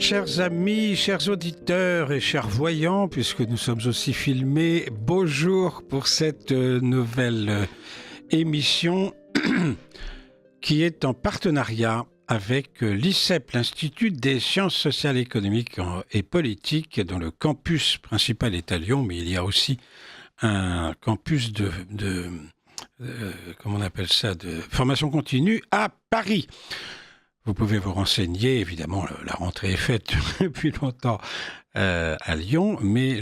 Chers amis, chers auditeurs et chers voyants, puisque nous sommes aussi filmés, bonjour pour cette nouvelle émission qui est en partenariat avec l'ICEP, l'Institut des sciences sociales, économiques et politiques, dont le campus principal est à Lyon, mais il y a aussi un campus comment on appelle ça, de formation continue à Paris. Vous pouvez vous renseigner, évidemment, la rentrée est faite depuis longtemps à Lyon, mais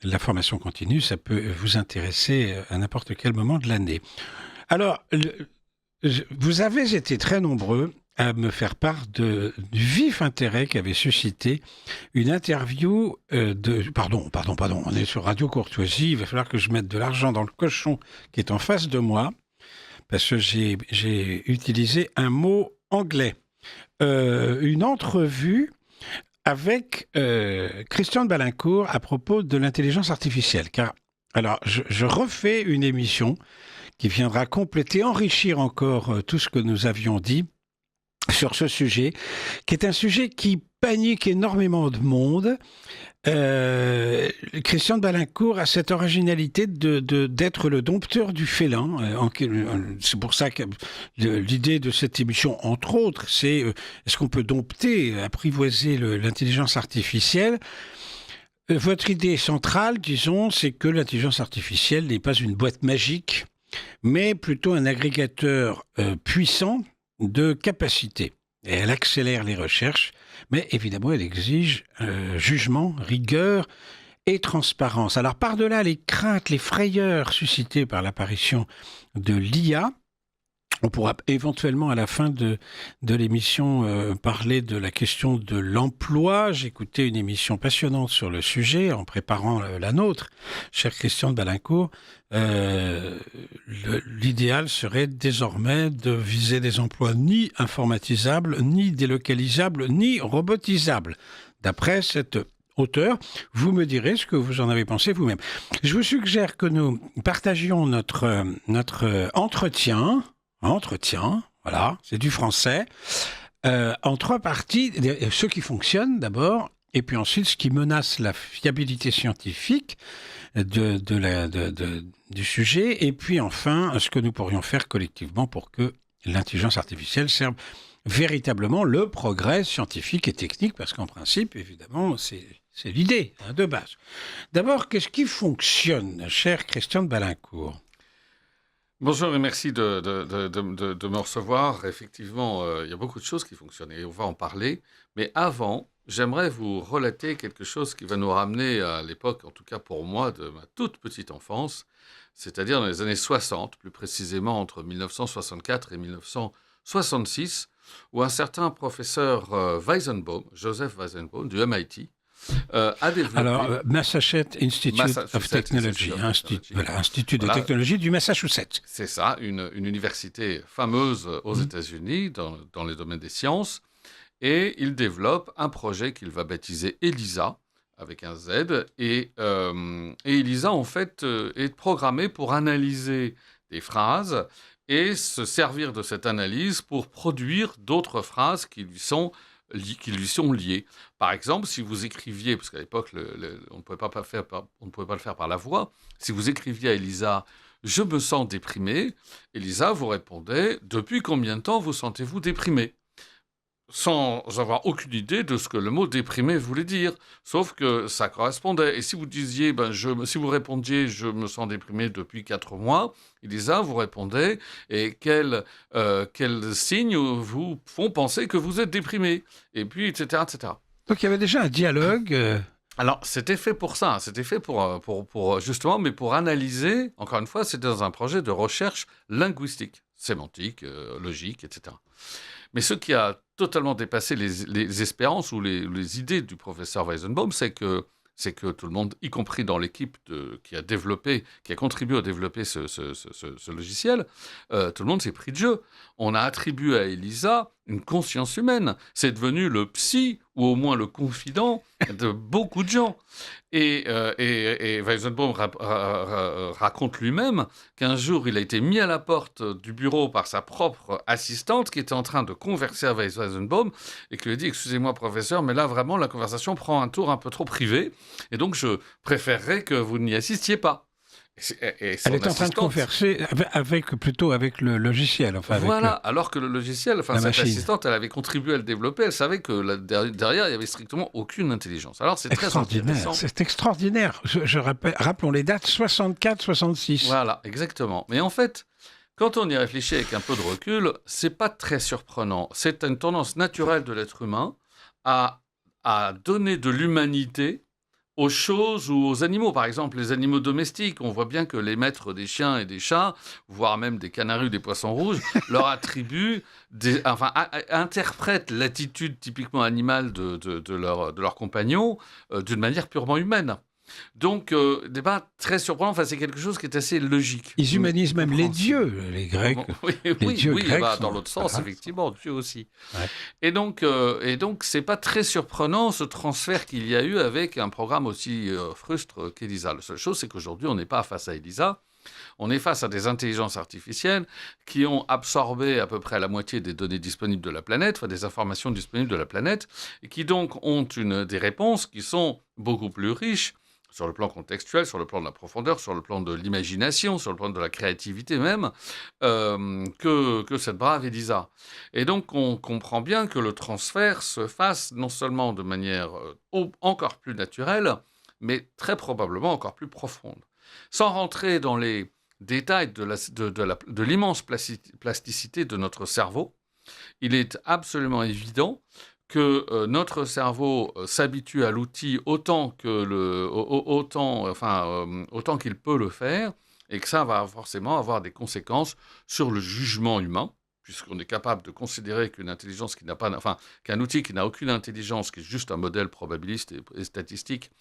la formation continue, ça peut vous intéresser à n'importe quel moment de l'année. Alors, vous avez été très nombreux à me faire part du vif intérêt qu'avait suscité une interview Pardon, on est sur Radio Courtoisie, il va falloir que je mette de l'argent dans le cochon qui est en face de moi, parce que j'ai utilisé un mot anglais. Une entrevue avec Christian de Balincourt à propos de l'intelligence artificielle. Alors, je refais une émission qui viendra compléter, enrichir encore tout ce que nous avions dit sur ce sujet, qui est un sujet qui panique énormément de monde. Christian de Balincourt a cette originalité d'être le dompteur du félin. C'est pour ça que l'idée de cette émission, entre autres, c'est est-ce qu'on peut dompter, apprivoiser l'intelligence artificielle ? Votre idée centrale, disons, c'est que l'intelligence artificielle n'est pas une boîte magique, mais plutôt un agrégateur puissant de capacités. Et elle accélère les recherches, mais évidemment, elle exige jugement, rigueur et transparence. Alors, par-delà les craintes, les frayeurs suscitées par l'apparition de l'IA, on pourra éventuellement, à la fin de l'émission, parler de la question de l'emploi. J'ai écouté une émission passionnante sur le sujet en préparant la nôtre, cher Christian de Balincourt. L'idéal serait désormais de viser des emplois ni informatisables, ni délocalisables, ni robotisables. D'après cette auteur, vous me direz ce que vous en avez pensé vous-même. Je vous suggère que nous partagions notre entretien, voilà, c'est du français, en trois parties, ce qui fonctionne d'abord, et puis ensuite ce qui menace la fiabilité scientifique du sujet, et puis enfin ce que nous pourrions faire collectivement pour que l'intelligence artificielle serve véritablement le progrès scientifique et technique, parce qu'en principe, évidemment, c'est l'idée de base. D'abord, qu'est-ce qui fonctionne, cher Christian de Balincourt ? Bonjour et merci de me recevoir. Effectivement, il y a beaucoup de choses qui fonctionnent et on va en parler. Mais avant, j'aimerais vous relater quelque chose qui va nous ramener à l'époque, en tout cas pour moi, de ma toute petite enfance, c'est-à-dire dans les années 60, plus précisément entre 1964 et 1966, où un certain professeur Weizenbaum, Joseph Weizenbaum, du MIT, a développé... Alors, Massachusetts Institute of Technology, Institut de technologie du Massachusetts. C'est ça, une université fameuse aux États-Unis dans les domaines des sciences. Et il développe un projet qu'il va baptiser ELISA, avec un Z. Et ELISA, en fait, est programmé pour analyser des phrases et se servir de cette analyse pour produire d'autres phrases qui lui sont liées. Par exemple, si vous écriviez, parce qu'à l'époque, on ne pouvait pas le faire par la voix, si vous écriviez à Elisa « Je me sens déprimé », Elisa vous répondait « Depuis combien de temps vous sentez-vous déprimé ?» sans avoir aucune idée de ce que le mot « déprimé » voulait dire, sauf que ça correspondait. Et si vous disiez, si vous répondiez « Je me sens déprimé depuis 4 mois », Elisa vous répondait « Et quels signes vous font penser que vous êtes déprimé ?» Et puis, etc., etc. Donc, il y avait déjà un dialogue... Alors, c'était fait pour ça, c'était fait pour justement, mais pour analyser, encore une fois, c'était dans un projet de recherche linguistique, sémantique, logique, etc. Mais ce qui a totalement dépassé les espérances ou les idées du professeur Weizenbaum, c'est que tout le monde, y compris dans l'équipe qui a contribué à développer ce logiciel, tout le monde s'est pris de jeu. On a attribué à Elisa une conscience humaine. C'est devenu le psy, ou au moins le confident de beaucoup de gens. Et Weizenbaum raconte lui-même qu'un jour, il a été mis à la porte du bureau par sa propre assistante qui était en train de converser avec Weizenbaum et qui lui a dit « Excusez-moi, professeur, mais là, vraiment, la conversation prend un tour un peu trop privé et donc je préférerais que vous n'y assistiez pas. » Elle est en train de converser plutôt avec le logiciel. Enfin, voilà, alors que le logiciel, cette assistante, elle avait contribué à le développer, elle savait que derrière, il n'y avait strictement aucune intelligence. Alors c'est très intéressant. C'est extraordinaire. Je rappelle, rappelons les dates, 64-66. Voilà, exactement. Mais en fait, quand on y réfléchit avec un peu de recul, c'est pas très surprenant. C'est une tendance naturelle de l'être humain à donner de l'humanité aux choses ou aux animaux. Par exemple, les animaux domestiques, on voit bien que les maîtres des chiens et des chats, voire même des canaris ou des poissons rouges, leur attribuent, interprètent l'attitude typiquement animale de leurs compagnons d'une manière purement humaine. Donc, débat très surprenant. C'est quelque chose qui est assez logique. Ils humanisent même les dieux, les Grecs. Oui, Grecs dans l'autre sens, effectivement, Dieu aussi. Ouais. Et donc, c'est pas très surprenant ce transfert qu'il y a eu avec un programme aussi frustre qu'Elisa. La seule chose, c'est qu'aujourd'hui, on n'est pas face à Elisa. On est face à des intelligences artificielles qui ont absorbé à peu près la moitié des données disponibles de la planète, des informations disponibles de la planète, et qui donc ont des réponses qui sont beaucoup plus riches sur le plan contextuel, sur le plan de la profondeur, sur le plan de l'imagination, sur le plan de la créativité même, que cette brave Elisa. Et donc, on comprend bien que le transfert se fasse non seulement de manière encore plus naturelle, mais très probablement encore plus profonde. Sans rentrer dans les détails de l'immense plasticité de notre cerveau, il est absolument évident que notre cerveau s'habitue à l'outil autant qu'il peut le faire, et que ça va forcément avoir des conséquences sur le jugement humain, puisqu'on est capable de considérer qu'une intelligence qu'un outil qui n'a aucune intelligence, qui est juste un modèle probabiliste et statistique,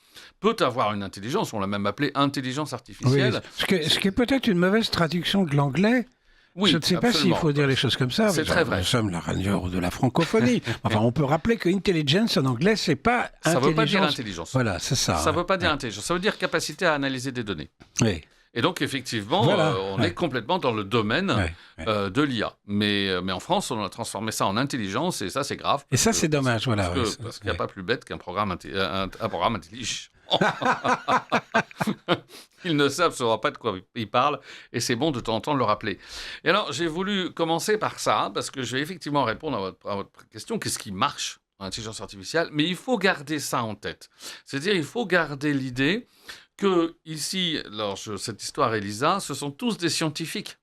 peut avoir une intelligence. On l'a même appelé intelligence artificielle. Oui, ce qui est peut-être une mauvaise traduction de l'anglais. Oui, je ne sais pas s'il faut dire les choses comme ça. C'est très vrai. Nous sommes la ragnure de la francophonie. Enfin, on peut rappeler que intelligence en anglais, c'est pas intelligence. Ça ne veut pas dire intelligence. Voilà, c'est ça. Ça ne veut pas dire intelligence. Ça veut dire capacité à analyser des données. Oui. Et donc, effectivement, on est complètement dans le domaine de l'IA. Mais en France, on a transformé ça en intelligence, et ça, c'est grave. Et ça, c'est dommage, Parce qu'il n'y a pas plus bête qu'un programme intelligent. Ils ne savent absolument pas de quoi ils parlent, et c'est bon de temps en temps de le rappeler. Et alors, j'ai voulu commencer par ça, parce que je vais effectivement répondre à votre question. Qu'est-ce qui marche en intelligence artificielle? Mais il faut garder ça en tête. C'est-à-dire, il faut garder l'idée que ici, cette histoire Elisa, ce sont tous des scientifiques.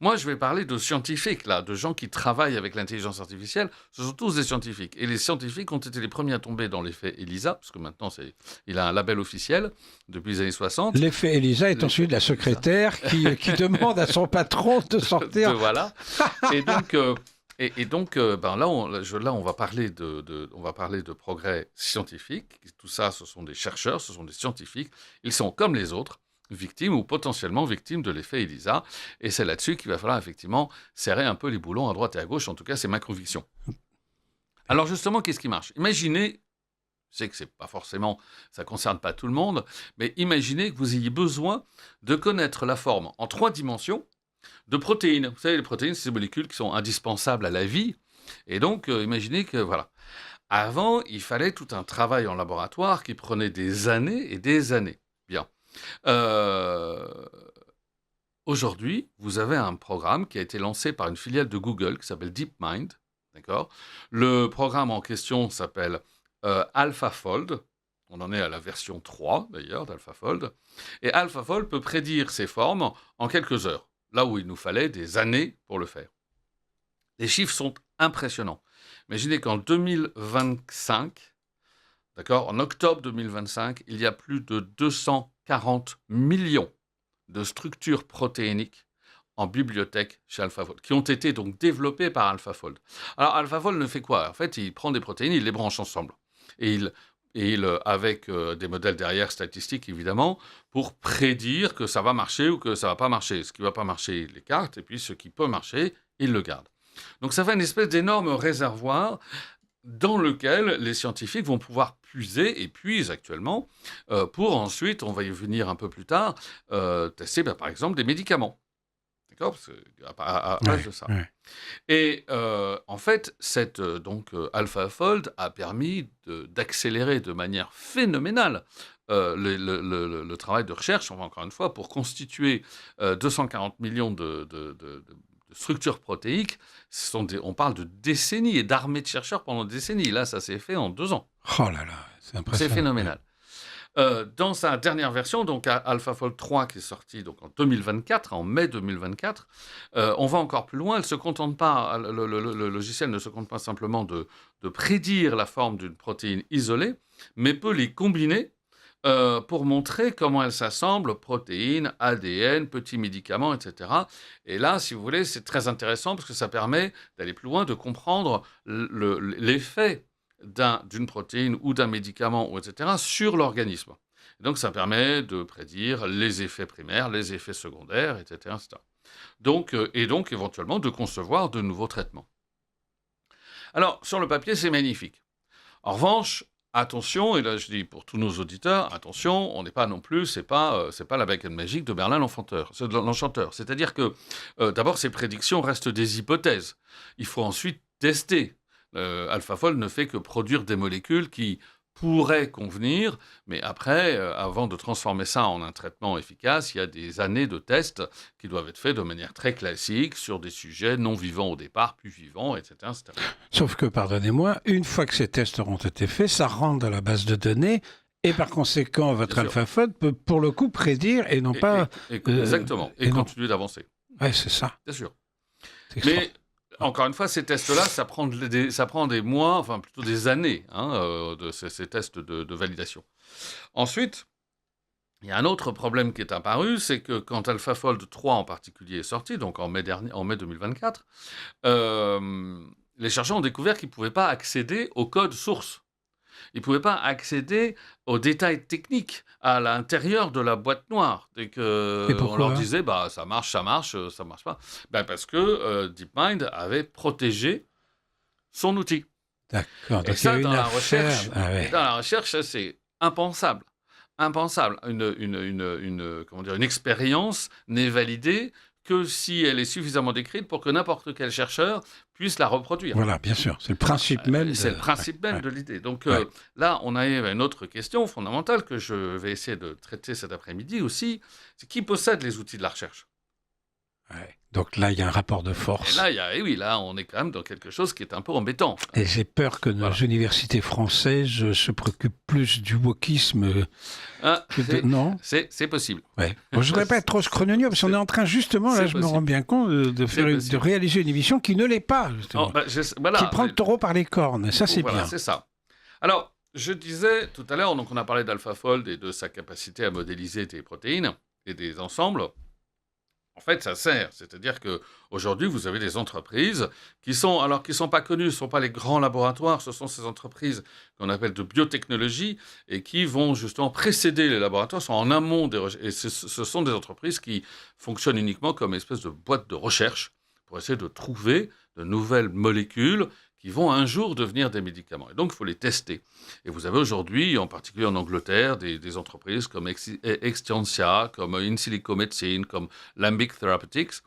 Moi, je vais parler de scientifiques, là, de gens qui travaillent avec l'intelligence artificielle. Ce sont tous des scientifiques. Et les scientifiques ont été les premiers à tomber dans l'effet Elisa, parce que maintenant, il a un label officiel depuis les années 60. L'effet Elisa est ensuite la secrétaire qui demande à son patron de sortir. Voilà. Et donc, là, on va parler de progrès scientifiques. Tout ça, ce sont des chercheurs, ce sont des scientifiques. Ils sont comme les autres, victimes ou potentiellement victimes de l'effet Elisa. Et c'est là-dessus qu'il va falloir effectivement serrer un peu les boulons à droite et à gauche. En tout cas, c'est ma conviction. Alors justement, qu'est-ce qui marche? Imaginez, je sais que c'est pas forcément, ça concerne pas tout le monde, mais imaginez que vous ayez besoin de connaître la forme en 3 dimensions de protéines. Vous savez, les protéines, c'est ces molécules qui sont indispensables à la vie. Et donc, imaginez que, voilà. Avant, il fallait tout un travail en laboratoire qui prenait des années et des années. Bien. Aujourd'hui, vous avez un programme qui a été lancé par une filiale de Google qui s'appelle DeepMind. D'accord ? Le programme en question s'appelle AlphaFold. On en est à la version 3, d'ailleurs, d'AlphaFold. Et AlphaFold peut prédire ces formes en quelques heures, là où il nous fallait des années pour le faire. Les chiffres sont impressionnants. Imaginez qu'en 2025, d'accord, en octobre 2025, il y a plus de 240 millions de structures protéiniques en bibliothèque chez AlphaFold, qui ont été donc développées par AlphaFold. Alors AlphaFold ne fait quoi? En fait, il prend des protéines, il les branche ensemble. Et il avec des modèles derrière statistiques, évidemment, pour prédire que ça va marcher ou que ça ne va pas marcher. Ce qui ne va pas marcher, il l'écarte, et puis ce qui peut marcher, il le garde. Donc ça fait une espèce d'énorme réservoir dans lequel les scientifiques vont pouvoir puiser, et puisent actuellement, pour ensuite, on va y venir un peu plus tard, tester par exemple des médicaments. D'accord? Parce à base de ça. Ouais. Et en fait, cette AlphaFold a permis d'accélérer de manière phénoménale le travail de recherche, encore une fois, pour constituer 240 millions de structures protéiques. On parle de décennies et d'armées de chercheurs pendant des décennies. Là, ça s'est fait en 2 ans. Oh là là, c'est impressionnant. C'est phénoménal. Dans sa dernière version, donc AlphaFold 3 qui est sorti donc en 2024, en mai 2024, on va encore plus loin. Elle se contente pas, le logiciel ne se contente pas simplement de prédire la forme d'une protéine isolée, mais peut les combiner pour montrer comment elles s'assemblent, protéines, ADN, petits médicaments, etc. Et là, si vous voulez, c'est très intéressant parce que ça permet d'aller plus loin, de comprendre l'effet d'une protéine ou d'un médicament, etc., sur l'organisme. Et donc, ça permet de prédire les effets primaires, les effets secondaires, etc. Donc, éventuellement, de concevoir de nouveaux traitements. Alors, sur le papier, c'est magnifique. En revanche, attention, et là je dis pour tous nos auditeurs, attention, on n'est pas non plus, c'est pas la baguette magique de Merlin l'Enchanteur. C'est-à-dire que, d'abord, ces prédictions restent des hypothèses. Il faut ensuite tester. AlphaFold ne fait que produire des molécules qui pourraient convenir, mais après, avant de transformer ça en un traitement efficace, il y a des années de tests qui doivent être faits de manière très classique sur des sujets non vivants au départ, puis vivants, etc., etc. Sauf que, pardonnez-moi, une fois que ces tests auront été faits, ça rentre dans la base de données et par conséquent, votre AlphaFold peut pour le coup prédire et non pas... Exactement, et continuer d'avancer. Oui, c'est ça. Bien sûr. Mais... Encore une fois, ces tests-là, ça prend des mois, enfin plutôt des années, de ces tests de validation. Ensuite, il y a un autre problème qui est apparu, c'est que quand AlphaFold 3 en particulier est sorti, donc en mai 2024, les chercheurs ont découvert qu'ils ne pouvaient pas accéder au code source. Ils ne pouvaient pas accéder aux détails techniques à l'intérieur de la boîte noire. Et qu'on leur disait, ça marche pas. Parce que DeepMind avait protégé son outil. D'accord. Et ça, dans la recherche, c'est impensable. Impensable. Une expérience n'est validée que si elle est suffisamment décrite pour que n'importe quel chercheur puisse la reproduire. Voilà, bien sûr. C'est le principe même. C'est le principe même de l'idée. Donc là, on a une autre question fondamentale que je vais essayer de traiter cet après-midi aussi. C'est qui possède les outils de la recherche ? Donc là, il y a un rapport de force. Et là, on est quand même dans quelque chose qui est un peu embêtant. Et j'ai peur que nos universités françaises se préoccupent plus du wokisme. Non ? C'est possible. Ouais. Bon, je ne voudrais pas être trop scrogneux, parce qu'on est en train, justement, là, je me rends bien compte, de réaliser une émission qui ne l'est pas, justement. Qui prend le taureau par les cornes. Ça, c'est bien. C'est ça. Alors, je disais tout à l'heure, donc on a parlé d'AlphaFold et de sa capacité à modéliser des protéines et des ensembles. En fait, ça sert. C'est-à-dire qu'aujourd'hui, vous avez des entreprises qui sont pas connues, ce ne sont pas les grands laboratoires, ce sont ces entreprises qu'on appelle de biotechnologie et qui vont justement précéder les laboratoires, sont en amont des recherches. Et ce sont des entreprises qui fonctionnent uniquement comme une espèce de boîte de recherche pour essayer de trouver de nouvelles molécules qui vont un jour devenir des médicaments. Et donc, il faut les tester. Et vous avez aujourd'hui, en particulier en Angleterre, des entreprises comme Extientia, comme In Silico Medicine, comme Lambic Therapeutics,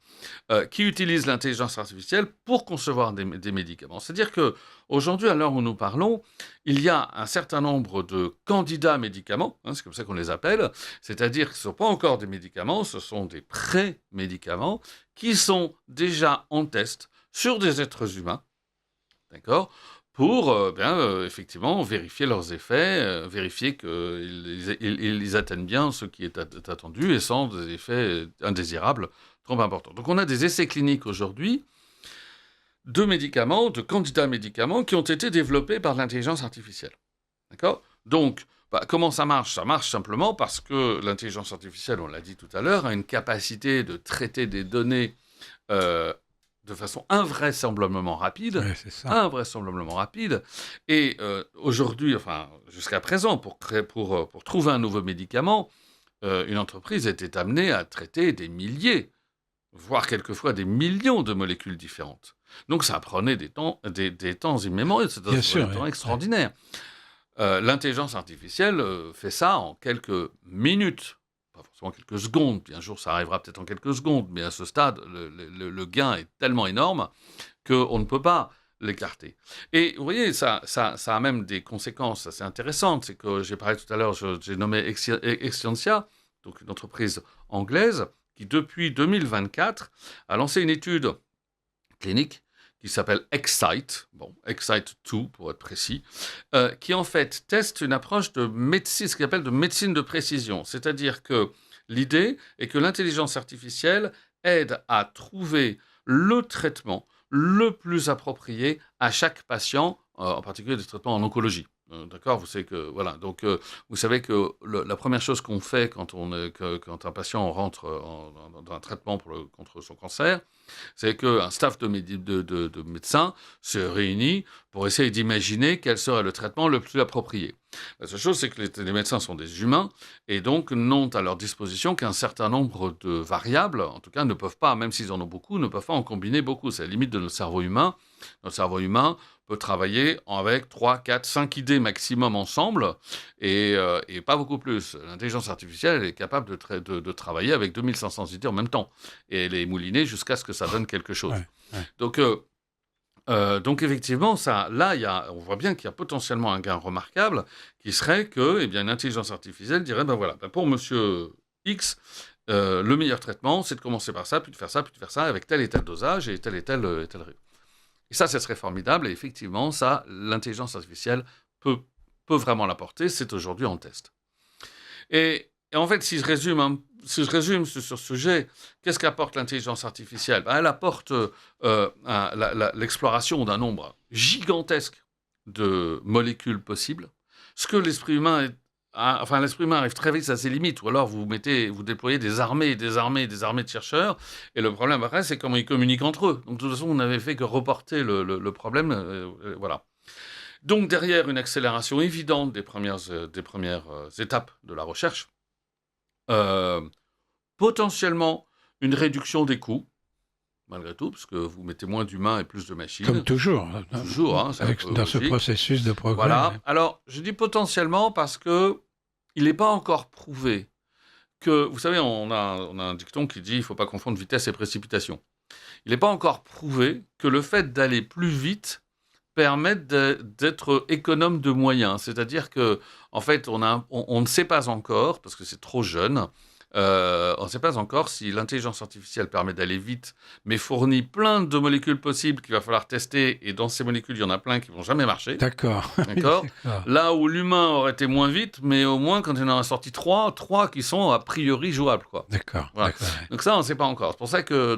qui utilisent l'intelligence artificielle pour concevoir des médicaments. C'est-à-dire qu'aujourd'hui, à l'heure où nous parlons, il y a un certain nombre de candidats médicaments, c'est comme ça qu'on les appelle, c'est-à-dire que ce ne sont pas encore des médicaments, ce sont des pré-médicaments qui sont déjà en test sur des êtres humains, d'accord, pour effectivement vérifier leurs effets, vérifier qu'ils atteignent bien ce qui est attendu et sans des effets indésirables trop importants. Donc on a des essais cliniques aujourd'hui de médicaments, de candidats médicaments qui ont été développés par l'intelligence artificielle. D'accord ? Donc, comment ça marche ? Ça marche simplement parce que l'intelligence artificielle, on l'a dit tout à l'heure, a une capacité de traiter des données de façon invraisemblablement rapide. Ouais, c'est ça. Invraisemblablement rapide. Et aujourd'hui, enfin, jusqu'à présent, pour trouver un nouveau médicament, une entreprise était amenée à traiter des milliers, voire quelquefois des millions de molécules différentes. Donc ça prenait des temps immémoriaux, c'était Bien des sûr, temps oui. extraordinaires. L'intelligence artificielle fait ça en quelques minutes, pas forcément quelques secondes. Puis un jour, ça arrivera peut-être en quelques secondes, mais à ce stade, le gain est tellement énorme qu'on ne peut pas l'écarter. Et vous voyez, ça a même des conséquences assez intéressantes. C'est que j'ai parlé tout à l'heure, j'ai nommé Exscientia, donc une entreprise anglaise, qui depuis 2024 a lancé une étude clinique qui s'appelle Excite, Excite 2 pour être précis, qui en fait teste une approche de médecine, ce qu'on appelle de médecine de précision. C'est-à-dire que l'idée est que l'intelligence artificielle aide à trouver le traitement le plus approprié à chaque patient, en particulier des traitements en oncologie. D'accord, vous savez que voilà. Donc, vous savez que la première chose qu'on fait quand quand un patient rentre dans un traitement contre son cancer, c'est qu'un staff de médecins se réunit pour essayer d'imaginer quel serait le traitement le plus approprié. La seule chose, c'est que les médecins sont des humains et donc n'ont à leur disposition qu'un certain nombre de variables. En tout cas, ne peuvent pas, même s'ils en ont beaucoup, ne peuvent pas en combiner beaucoup. C'est la limite de notre cerveau humain. Notre cerveau humain peut travailler avec 3, 4, 5 idées maximum ensemble et pas beaucoup plus. L'intelligence artificielle elle est capable de travailler avec 2500 idées en même temps et les mouliner jusqu'à ce que ça donne quelque chose. Ouais, ouais. Donc effectivement, on voit bien qu'il y a potentiellement un gain remarquable qui serait que une intelligence artificielle dirait, pour monsieur X, le meilleur traitement, c'est de commencer par ça, puis de faire ça, puis de faire ça, avec tel et tel dosage et tel. Et ça serait formidable, et effectivement, l'intelligence artificielle peut vraiment l'apporter, c'est aujourd'hui en test. Et en fait, si je résume sur ce sujet, qu'est-ce qu'apporte l'intelligence artificielle ? Elle apporte l'exploration d'un nombre gigantesque de molécules possibles, ce que l'esprit humain arrive très vite à ses limites, ou alors vous déployez des armées et des armées et des armées de chercheurs, et le problème après, c'est comment ils communiquent entre eux. Donc de toute façon, on n'avait fait que reporter le problème, voilà. Donc derrière une accélération évidente des premières étapes de la recherche, potentiellement une réduction des coûts, malgré tout, parce que vous mettez moins d'humains et plus de machines. Comme toujours. Toujours, hein, Dans ce processus de progrès. Voilà. Ouais. Alors, je dis potentiellement parce que il n'est pas encore prouvé que... Vous savez, on a un dicton qui dit « il ne faut pas confondre vitesse et précipitation ». Il n'est pas encore prouvé que le fait d'aller plus vite permette d'être économe de moyens. C'est-à-dire que, en fait, on ne sait pas encore, parce que c'est trop jeune, on ne sait pas encore si l'intelligence artificielle permet d'aller vite, mais fournit plein de molécules possibles qu'il va falloir tester, et dans ces molécules, il y en a plein qui ne vont jamais marcher. D'accord. D'accord. Là où l'humain aurait été moins vite, mais au moins, quand il en a sorti trois qui sont a priori jouables, quoi. D'accord. Voilà. D'accord. Donc ça, on ne sait pas encore. C'est pour ça que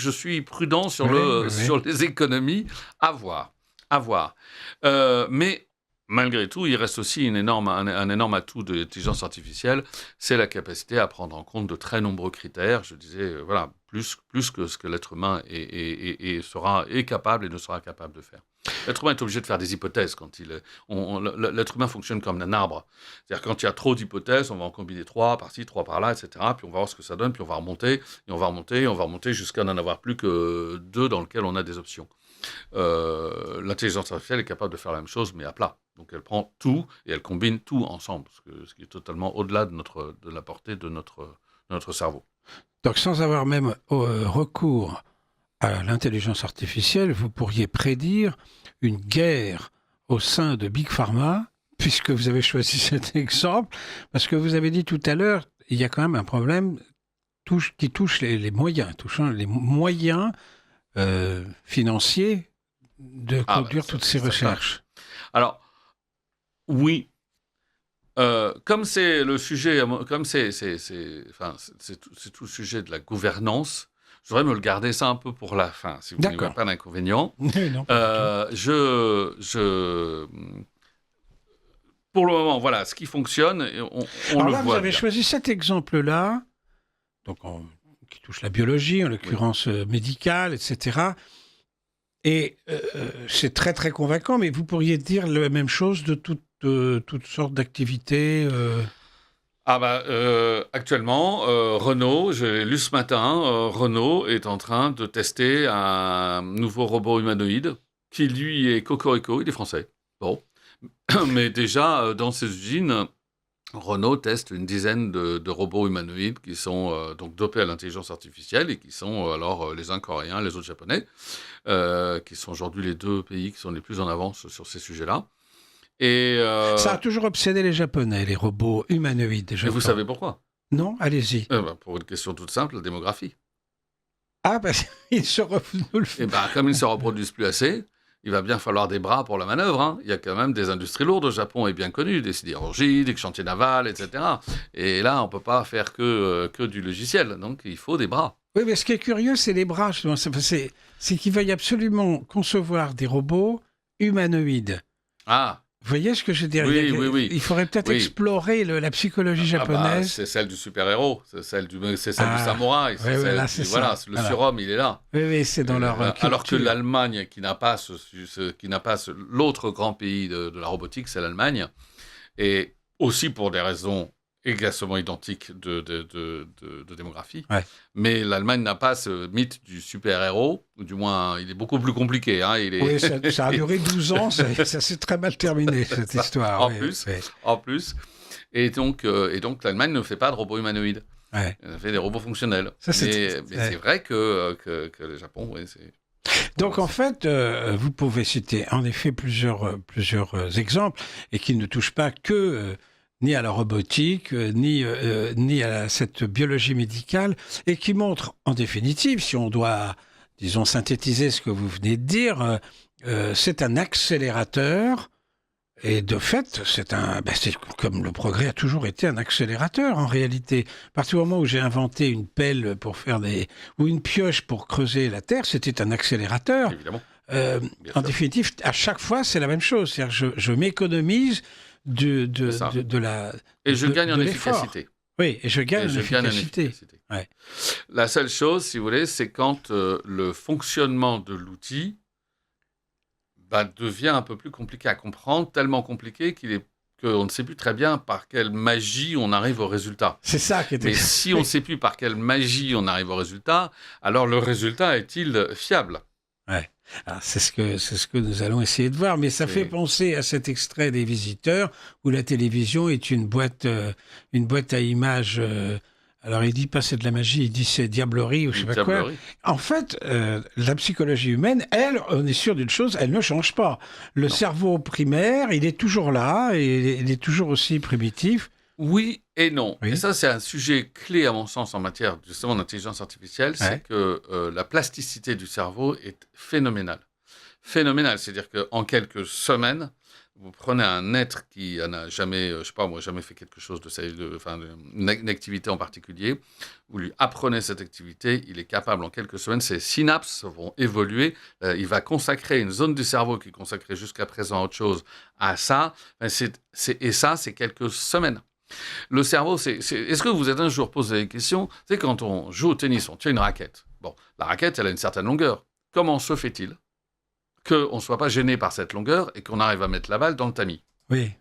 je suis prudent sur sur les économies. À voir. Mais malgré tout, il reste aussi un énorme atout de l'intelligence artificielle, c'est la capacité à prendre en compte de très nombreux critères. Je disais, plus que ce que l'être humain est capable et ne sera capable de faire. L'être humain est obligé de faire des hypothèses quand l'être humain fonctionne comme un arbre. C'est-à-dire quand il y a trop d'hypothèses, on va en combiner 3 par-ci, 3 par-là, etc. Puis on va voir ce que ça donne, puis on va remonter jusqu'à n'en avoir plus que 2 dans lesquels on a des options. L'intelligence artificielle est capable de faire la même chose, mais à plat. Donc elle prend tout et elle combine tout ensemble, ce qui est totalement au-delà de la portée de notre cerveau. Donc sans avoir même recours à l'intelligence artificielle, vous pourriez prédire une guerre au sein de Big Pharma, puisque vous avez choisi cet exemple, parce que vous avez dit tout à l'heure, il y a quand même un problème qui touche les moyens, financiers de conduire toutes ces recherches. Alors, oui. Comme c'est le sujet, comme c'est tout le sujet de la gouvernance, je voudrais me le garder ça un peu pour la fin, si vous n'avez pas d'inconvénient. Non, pour le moment, voilà, ce qui fonctionne, on le voit. Vous avez choisi cet exemple-là, donc qui touche la biologie, en l'occurrence médicale, etc. Et c'est très très convaincant, mais vous pourriez dire la même chose de toutes sortes d'activités Actuellement, Renault, j'ai lu ce matin, Renault est en train de tester un nouveau robot humanoïde qui, lui, est cocorico, il est français. Bon. Mais déjà, dans ses usines, Renault teste une dizaine de robots humanoïdes qui sont donc dopés à l'intelligence artificielle et qui sont les uns coréens, les autres japonais, qui sont aujourd'hui les deux pays qui sont les plus en avance sur ces sujets-là. Ça a toujours obsédé les Japonais, les robots humanoïdes. Et vous savez pourquoi? Non, allez-y. Pour une question toute simple, la démographie. Ah, ils se nous le font. Comme ils ne se reproduisent plus assez, il va bien falloir des bras pour la manœuvre. Hein. Il y a quand même des industries lourdes au Japon, et bien connues, des sidérurgies, des chantiers navals, etc. Et là, on ne peut pas faire que du logiciel. Donc, il faut des bras. Oui, mais ce qui est curieux, c'est les bras. C'est qu'ils veuillent absolument concevoir des robots humanoïdes. Ah. Vous voyez ce que je veux dire? Oui. Il faudrait peut-être explorer la psychologie japonaise. C'est celle du super-héros, c'est celle du samouraï. Le surhomme, il est là. Oui, c'est dans leur culture. Alors que l'Allemagne, qui n'a pas l'autre grand pays de la robotique, c'est l'Allemagne. Et aussi pour des raisons exactement identiques de démographie. Ouais. Mais l'Allemagne n'a pas ce mythe du super-héros, ou du moins, il est beaucoup plus compliqué. Hein, Oui, ça a duré 12 ans, ça s'est très mal terminé, cette histoire. En plus. Et donc l'Allemagne ne fait pas de robots humanoïdes. Ouais. Elle fait des robots fonctionnels. Mais c'est vrai que le Japon, c'est... Donc en fait, vous pouvez citer en effet plusieurs exemples, et qui ne touchent pas que... ni à la robotique, ni à cette biologie médicale, et qui montre, en définitive, si on doit, disons, synthétiser ce que vous venez de dire, c'est un accélérateur, et de fait, c'est comme le progrès a toujours été un accélérateur, en réalité. À partir du moment où j'ai inventé une pelle pour ou une pioche pour creuser la terre, c'était un accélérateur. Évidemment. En définitive, à chaque fois, c'est la même chose. C'est-à-dire, je m'économise de la... Et je gagne en efficacité. Oui, et je gagne en efficacité. Ouais. La seule chose, si vous voulez, c'est quand le fonctionnement de l'outil devient un peu plus compliqué à comprendre, tellement compliqué qu'on ne sait plus très bien par quelle magie on arrive au résultat. C'est ça qui était... Mais si on ne sait plus par quelle magie on arrive au résultat, alors le résultat est-il fiable? Ouais. Alors, c'est ce que nous allons essayer de voir, mais ça fait penser à cet extrait des Visiteurs où la télévision est une boîte à images. Alors il dit pas c'est de la magie, il dit c'est diablerie ou je sais pas quoi. En fait, la psychologie humaine, elle, on est sûr d'une chose, elle ne change pas. Le cerveau primaire, il est toujours là et il est toujours aussi primitif. Oui et non. Oui. Et ça, c'est un sujet clé, à mon sens, en matière justement d'intelligence artificielle, c'est que la plasticité du cerveau est phénoménale. Phénoménale, c'est-à-dire qu'en quelques semaines, vous prenez un être qui n'a jamais, jamais fait quelque chose une activité en particulier, vous lui apprenez cette activité, il est capable en quelques semaines, ses synapses vont évoluer, il va consacrer une zone du cerveau qui consacrait jusqu'à présent à autre chose à ça, et ça, c'est quelques semaines. Le cerveau, est-ce que vous êtes un jour posé la question, c'est quand on joue au tennis, on tient une raquette. Bon, la raquette, elle a une certaine longueur. Comment se fait-il qu'on ne soit pas gêné par cette longueur et qu'on arrive à mettre la balle dans le tamis? Oui.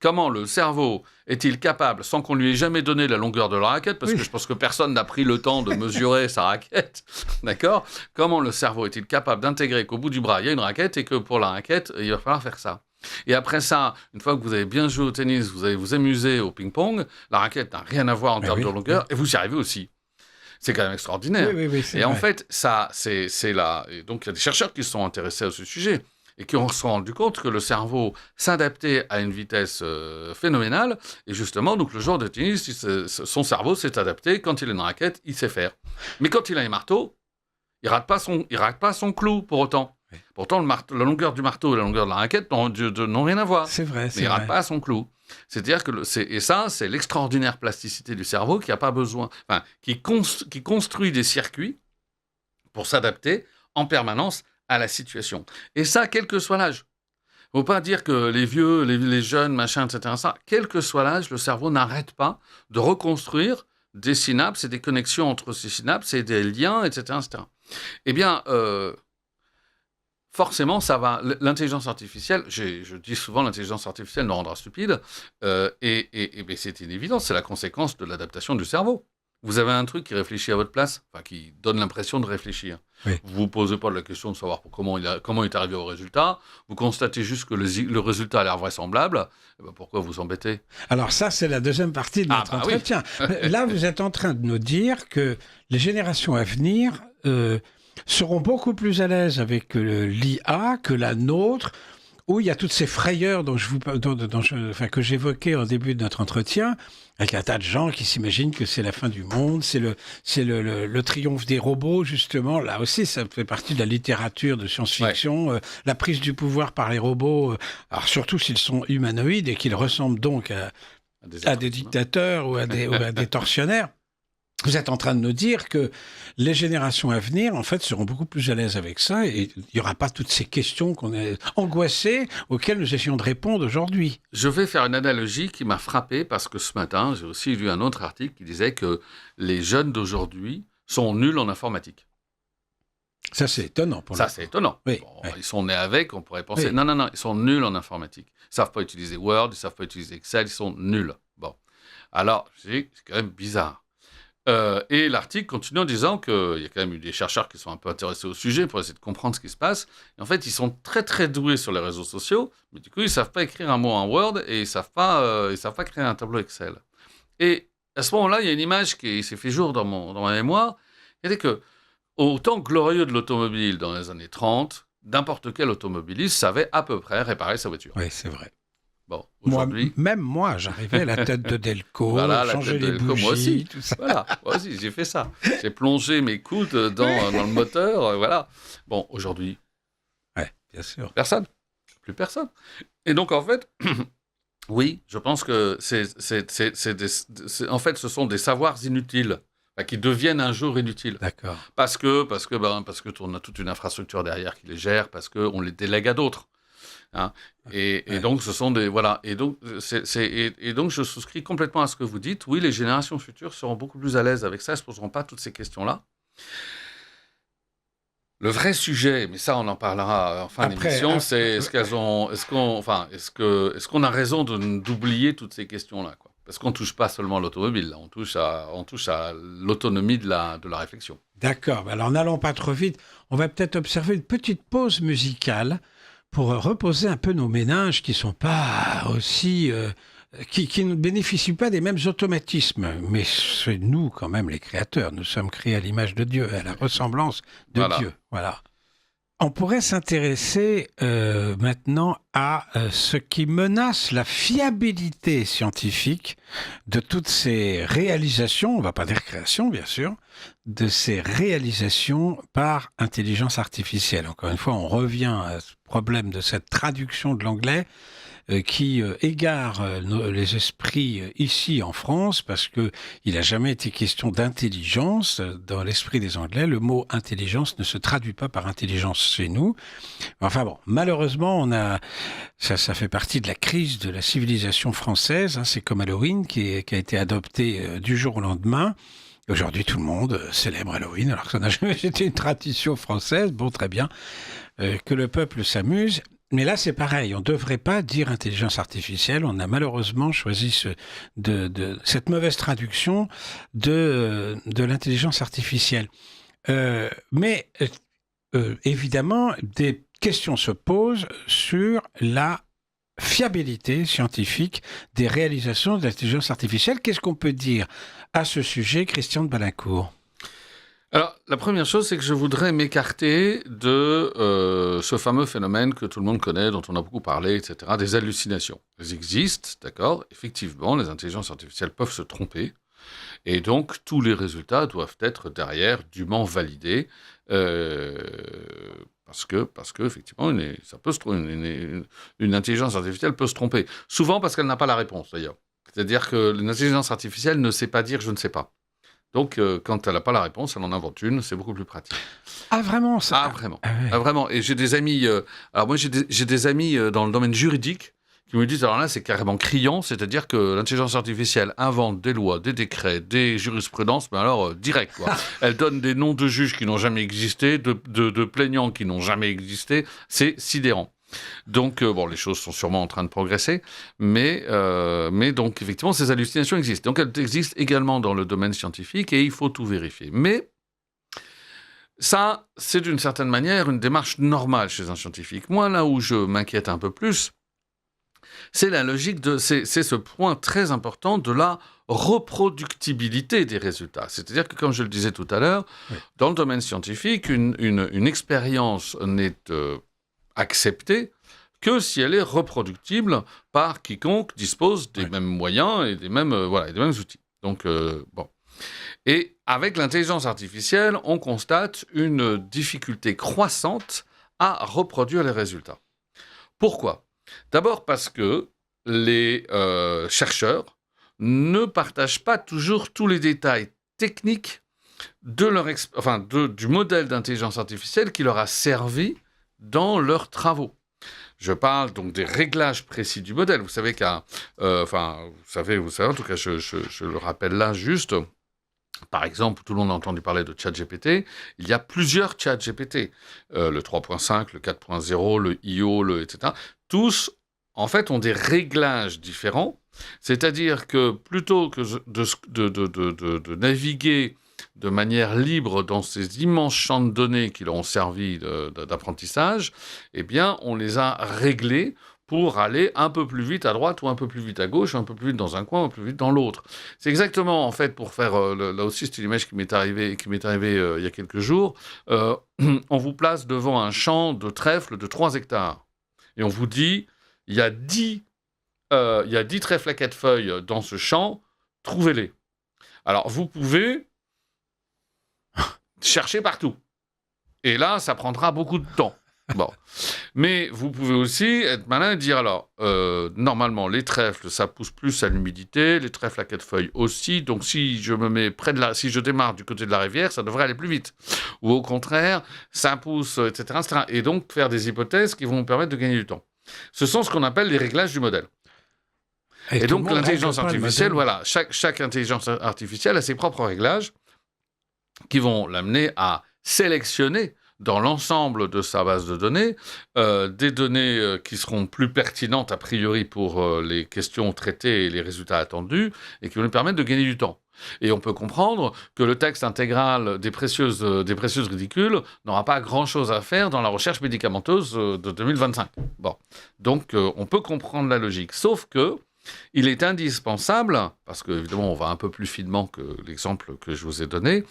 Comment le cerveau est-il capable, sans qu'on lui ait jamais donné la longueur de la raquette, parce que je pense que personne n'a pris le temps de mesurer sa raquette, d'accord? Comment le cerveau est-il capable d'intégrer qu'au bout du bras, il y a une raquette et que pour la raquette, il va falloir faire ça? Et après ça, une fois que vous avez bien joué au tennis, vous allez vous amuser au ping-pong, la raquette n'a rien à voir en termes de longueur, et vous y arrivez aussi. C'est quand même extraordinaire. Oui, et en fait, ça, c'est là. Et donc, il y a des chercheurs qui se sont intéressés à ce sujet et qui se sont rendus compte que le cerveau s'adaptait à une vitesse phénoménale. Et justement, donc, le joueur de tennis, son cerveau s'est adapté. Quand il a une raquette, il sait faire. Mais quand il a un marteau, il rate pas son clou pour autant. Oui. Pourtant, la longueur du marteau et la longueur de la raquette n'ont rien à voir. C'est vrai. Mais il rate pas son clou. C'est-à-dire que c'est l'extraordinaire plasticité du cerveau qui a pas besoin, qui construit des circuits pour s'adapter en permanence à la situation. Et ça, quel que soit l'âge. Il ne faut pas dire que les vieux, les jeunes, machin, etc. Ça, quel que soit l'âge, le cerveau n'arrête pas de reconstruire des synapses et des connexions entre ces synapses et des liens, etc. etc. Eh bien, forcément, ça va. L'intelligence artificielle, je dis souvent, l'intelligence artificielle nous rendra stupides, mais c'est une évidence, c'est la conséquence de l'adaptation du cerveau. Vous avez un truc qui réfléchit à votre place, enfin qui donne l'impression de réfléchir. Oui. Vous ne vous posez pas la question de savoir comment il est arrivé au résultat, vous constatez juste que le résultat a l'air vraisemblable, et ben pourquoi vous embêter? Alors ça, c'est la deuxième partie de notre entretien. Oui. Là, vous êtes en train de nous dire que les générations à venir seront beaucoup plus à l'aise avec l'IA que la nôtre, où il y a toutes ces frayeurs que j'évoquais en début de notre entretien, avec un tas de gens qui s'imaginent que c'est la fin du monde, c'est le triomphe des robots, justement. Là aussi, ça fait partie de la littérature de science-fiction, ouais. La prise du pouvoir par les robots, alors surtout s'ils sont humanoïdes et qu'ils ressemblent donc à des dictateurs ou à des tortionnaires. Vous êtes en train de nous dire que les générations à venir, en fait, seront beaucoup plus à l'aise avec ça et il n'y aura pas toutes ces questions qu'on est angoissées auxquelles nous essayons de répondre aujourd'hui. Je vais faire une analogie qui m'a frappé parce que ce matin, j'ai aussi lu un autre article qui disait que les jeunes d'aujourd'hui sont nuls en informatique. Ça, c'est étonnant. C'est étonnant. Oui, bon, oui. Ils sont nés avec, on pourrait penser. Oui. Non, ils sont nuls en informatique. Ils ne savent pas utiliser Word, ils ne savent pas utiliser Excel, ils sont nuls. Bon. Alors, c'est quand même bizarre. Et l'article continue en disant qu'il y a quand même eu des chercheurs qui sont un peu intéressés au sujet pour essayer de comprendre ce qui se passe. Et en fait, ils sont très, très doués sur les réseaux sociaux, mais du coup, ils ne savent pas écrire un mot en Word et ils ne savent pas créer un tableau Excel. Et à ce moment-là, il y a une image qui s'est fait jour dans ma mémoire. C'était que, au temps glorieux de l'automobile dans les années 30, n'importe quel automobiliste savait à peu près réparer sa voiture. Oui, c'est vrai. Bon, aujourd'hui... Même moi, j'arrivais à la tête de Delco, voilà, changer les bougies, moi aussi. tout ça. Voilà, moi aussi, j'ai fait ça. J'ai plongé mes coudes dans le moteur, voilà. Bon, aujourd'hui... Ouais, bien sûr. Personne. Plus personne. Et donc, en fait, oui, je pense que en fait, ce sont des savoirs inutiles qui deviennent un jour inutiles. D'accord. Parce que on a toute une infrastructure derrière qui les gère, parce qu'on les délègue à d'autres. Hein. Et donc, ce sont des... Voilà. Et donc, donc, je souscris complètement à ce que vous dites. Oui, les générations futures seront beaucoup plus à l'aise avec ça, elles ne se poseront pas toutes ces questions-là. Le vrai sujet, mais ça, on en parlera en fin d'émission, c'est est-ce qu'on a raison d'oublier toutes ces questions-là, quoi. Parce qu'on ne touche pas seulement à l'automobile, là. On touche à l'autonomie de la réflexion. D'accord. Alors, n'allons pas trop vite. On va peut-être observer une petite pause musicale pour reposer un peu nos méninges qui ne sont pas aussi... qui ne bénéficient pas des mêmes automatismes. Mais c'est nous, quand même, les créateurs. Nous sommes créés à l'image de Dieu, à la ressemblance de Dieu. Voilà. On pourrait s'intéresser maintenant à ce qui menace la fiabilité scientifique de toutes ces réalisations, on ne va pas dire création, bien sûr, de ces réalisations par intelligence artificielle. Encore une fois, on revient à ce problème de cette traduction de l'anglais qui égare les esprits ici en France, parce que il n'a jamais été question d'intelligence dans l'esprit des Anglais. Le mot intelligence ne se traduit pas par intelligence chez nous. Enfin bon, malheureusement, ça fait partie de la crise de la civilisation française. Hein, c'est comme Halloween qui a été adopté du jour au lendemain. Aujourd'hui, tout le monde célèbre Halloween, alors que ça n'a jamais été une tradition française. Bon, très bien, que le peuple s'amuse. Mais là, c'est pareil. On ne devrait pas dire intelligence artificielle. On a malheureusement choisi cette mauvaise traduction de l'intelligence artificielle. Mais évidemment, des questions se posent sur la fiabilité scientifique des réalisations de l'intelligence artificielle. Qu'est-ce qu'on peut dire à ce sujet, Christian de Balincourt ? Alors, la première chose, c'est que je voudrais m'écarter de ce fameux phénomène que tout le monde connaît, dont on a beaucoup parlé, etc., des hallucinations. Elles existent, d'accord ? Effectivement, les intelligences artificielles peuvent se tromper, et donc tous les résultats doivent être derrière dûment validés, parce que effectivement, une intelligence artificielle peut se tromper. Souvent parce qu'elle n'a pas la réponse, d'ailleurs. C'est-à-dire que l'intelligence artificielle ne sait pas dire « je ne sais pas ». Donc, quand elle n'a pas la réponse, elle en invente une, c'est beaucoup plus pratique. Ah, vraiment ça ? Ah, vraiment. Ah, ouais. Ah, vraiment. Et j'ai des amis... alors, moi, j'ai des amis dans le domaine juridique qui me disent, alors là, c'est carrément criant, c'est-à-dire que l'intelligence artificielle invente des lois, des décrets, des jurisprudences, mais alors direct, quoi. Elle donne des noms de juges qui n'ont jamais existé, de plaignants qui n'ont jamais existé. C'est sidérant. Donc, les choses sont sûrement en train de progresser, mais donc, effectivement, ces hallucinations existent. Donc, elles existent également dans le domaine scientifique et il faut tout vérifier. Mais ça, c'est d'une certaine manière une démarche normale chez un scientifique. Moi, là où je m'inquiète un peu plus, c'est la logique c'est ce point très important de la reproductibilité des résultats. C'est-à-dire que, comme je le disais tout à l'heure, dans le domaine scientifique, une expérience n'est acceptée que si elle est reproductible par quiconque dispose des mêmes moyens et des mêmes outils. Donc, Et avec l'intelligence artificielle, on constate une difficulté croissante à reproduire les résultats. Pourquoi ? D'abord parce que les chercheurs ne partagent pas toujours tous les détails techniques du modèle d'intelligence artificielle qui leur a servi dans leurs travaux. Je parle donc des réglages précis du modèle. Vous savez vous savez, en tout cas, je le rappelle là juste. Par exemple, tout le monde a entendu parler de ChatGPT. Il y a plusieurs ChatGPT. Le 3.5, le 4.0, le IO, etc. Tous, en fait, ont des réglages différents. C'est-à-dire que plutôt que de naviguer de manière libre dans ces immenses champs de données qui leur ont servi d'apprentissage, eh bien, on les a réglés pour aller un peu plus vite à droite ou un peu plus vite à gauche, un peu plus vite dans un coin, un peu plus vite dans l'autre. C'est exactement, en fait, pour faire... là aussi, c'est une image qui m'est arrivée il y a quelques jours. On vous place devant un champ de trèfle de 3 hectares. Et on vous dit, il y a 10 trèfles à 4 feuilles dans ce champ, trouvez-les. Alors, vous pouvez chercher partout. Et là, ça prendra beaucoup de temps. Bon. Mais vous pouvez aussi être malin et dire, alors, normalement, les trèfles, ça pousse plus à l'humidité, les trèfles à 4 feuilles aussi, donc si je me mets si je démarre du côté de la rivière, ça devrait aller plus vite. Ou au contraire, ça pousse, etc., etc. Et donc, faire des hypothèses qui vont nous permettre de gagner du temps. Ce sont ce qu'on appelle les réglages du modèle. Et donc, l'intelligence artificielle, chaque intelligence artificielle a ses propres réglages qui vont l'amener à sélectionner dans l'ensemble de sa base de données, des données qui seront plus pertinentes a priori pour les questions traitées et les résultats attendus, et qui vont nous permettre de gagner du temps. Et on peut comprendre que le texte intégral des précieuses ridicules n'aura pas grand-chose à faire dans la recherche médicamenteuse de 2025. Bon, donc on peut comprendre la logique, sauf que il est indispensable, parce que évidemment on va un peu plus finement que l'exemple que je vous ai donné,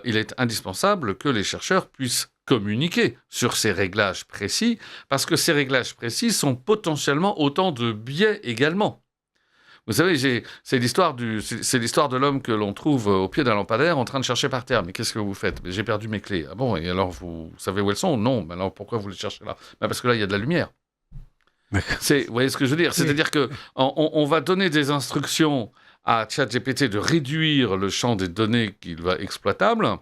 il est indispensable que les chercheurs puissent communiquer sur ces réglages précis, parce que ces réglages précis sont potentiellement autant de biais également. Vous savez, c'est l'histoire de l'homme que l'on trouve au pied d'un lampadaire en train de chercher par terre. Mais qu'est-ce que vous faites ? J'ai perdu mes clés. Ah bon, et alors vous savez où elles sont ? Non, mais alors pourquoi vous les cherchez là ? Parce que là, il y a de la lumière. Vous voyez ce que je veux dire ? C'est-à-dire qu'on va donner des instructions à ChatGPT de réduire le champ des données qu'il va exploitable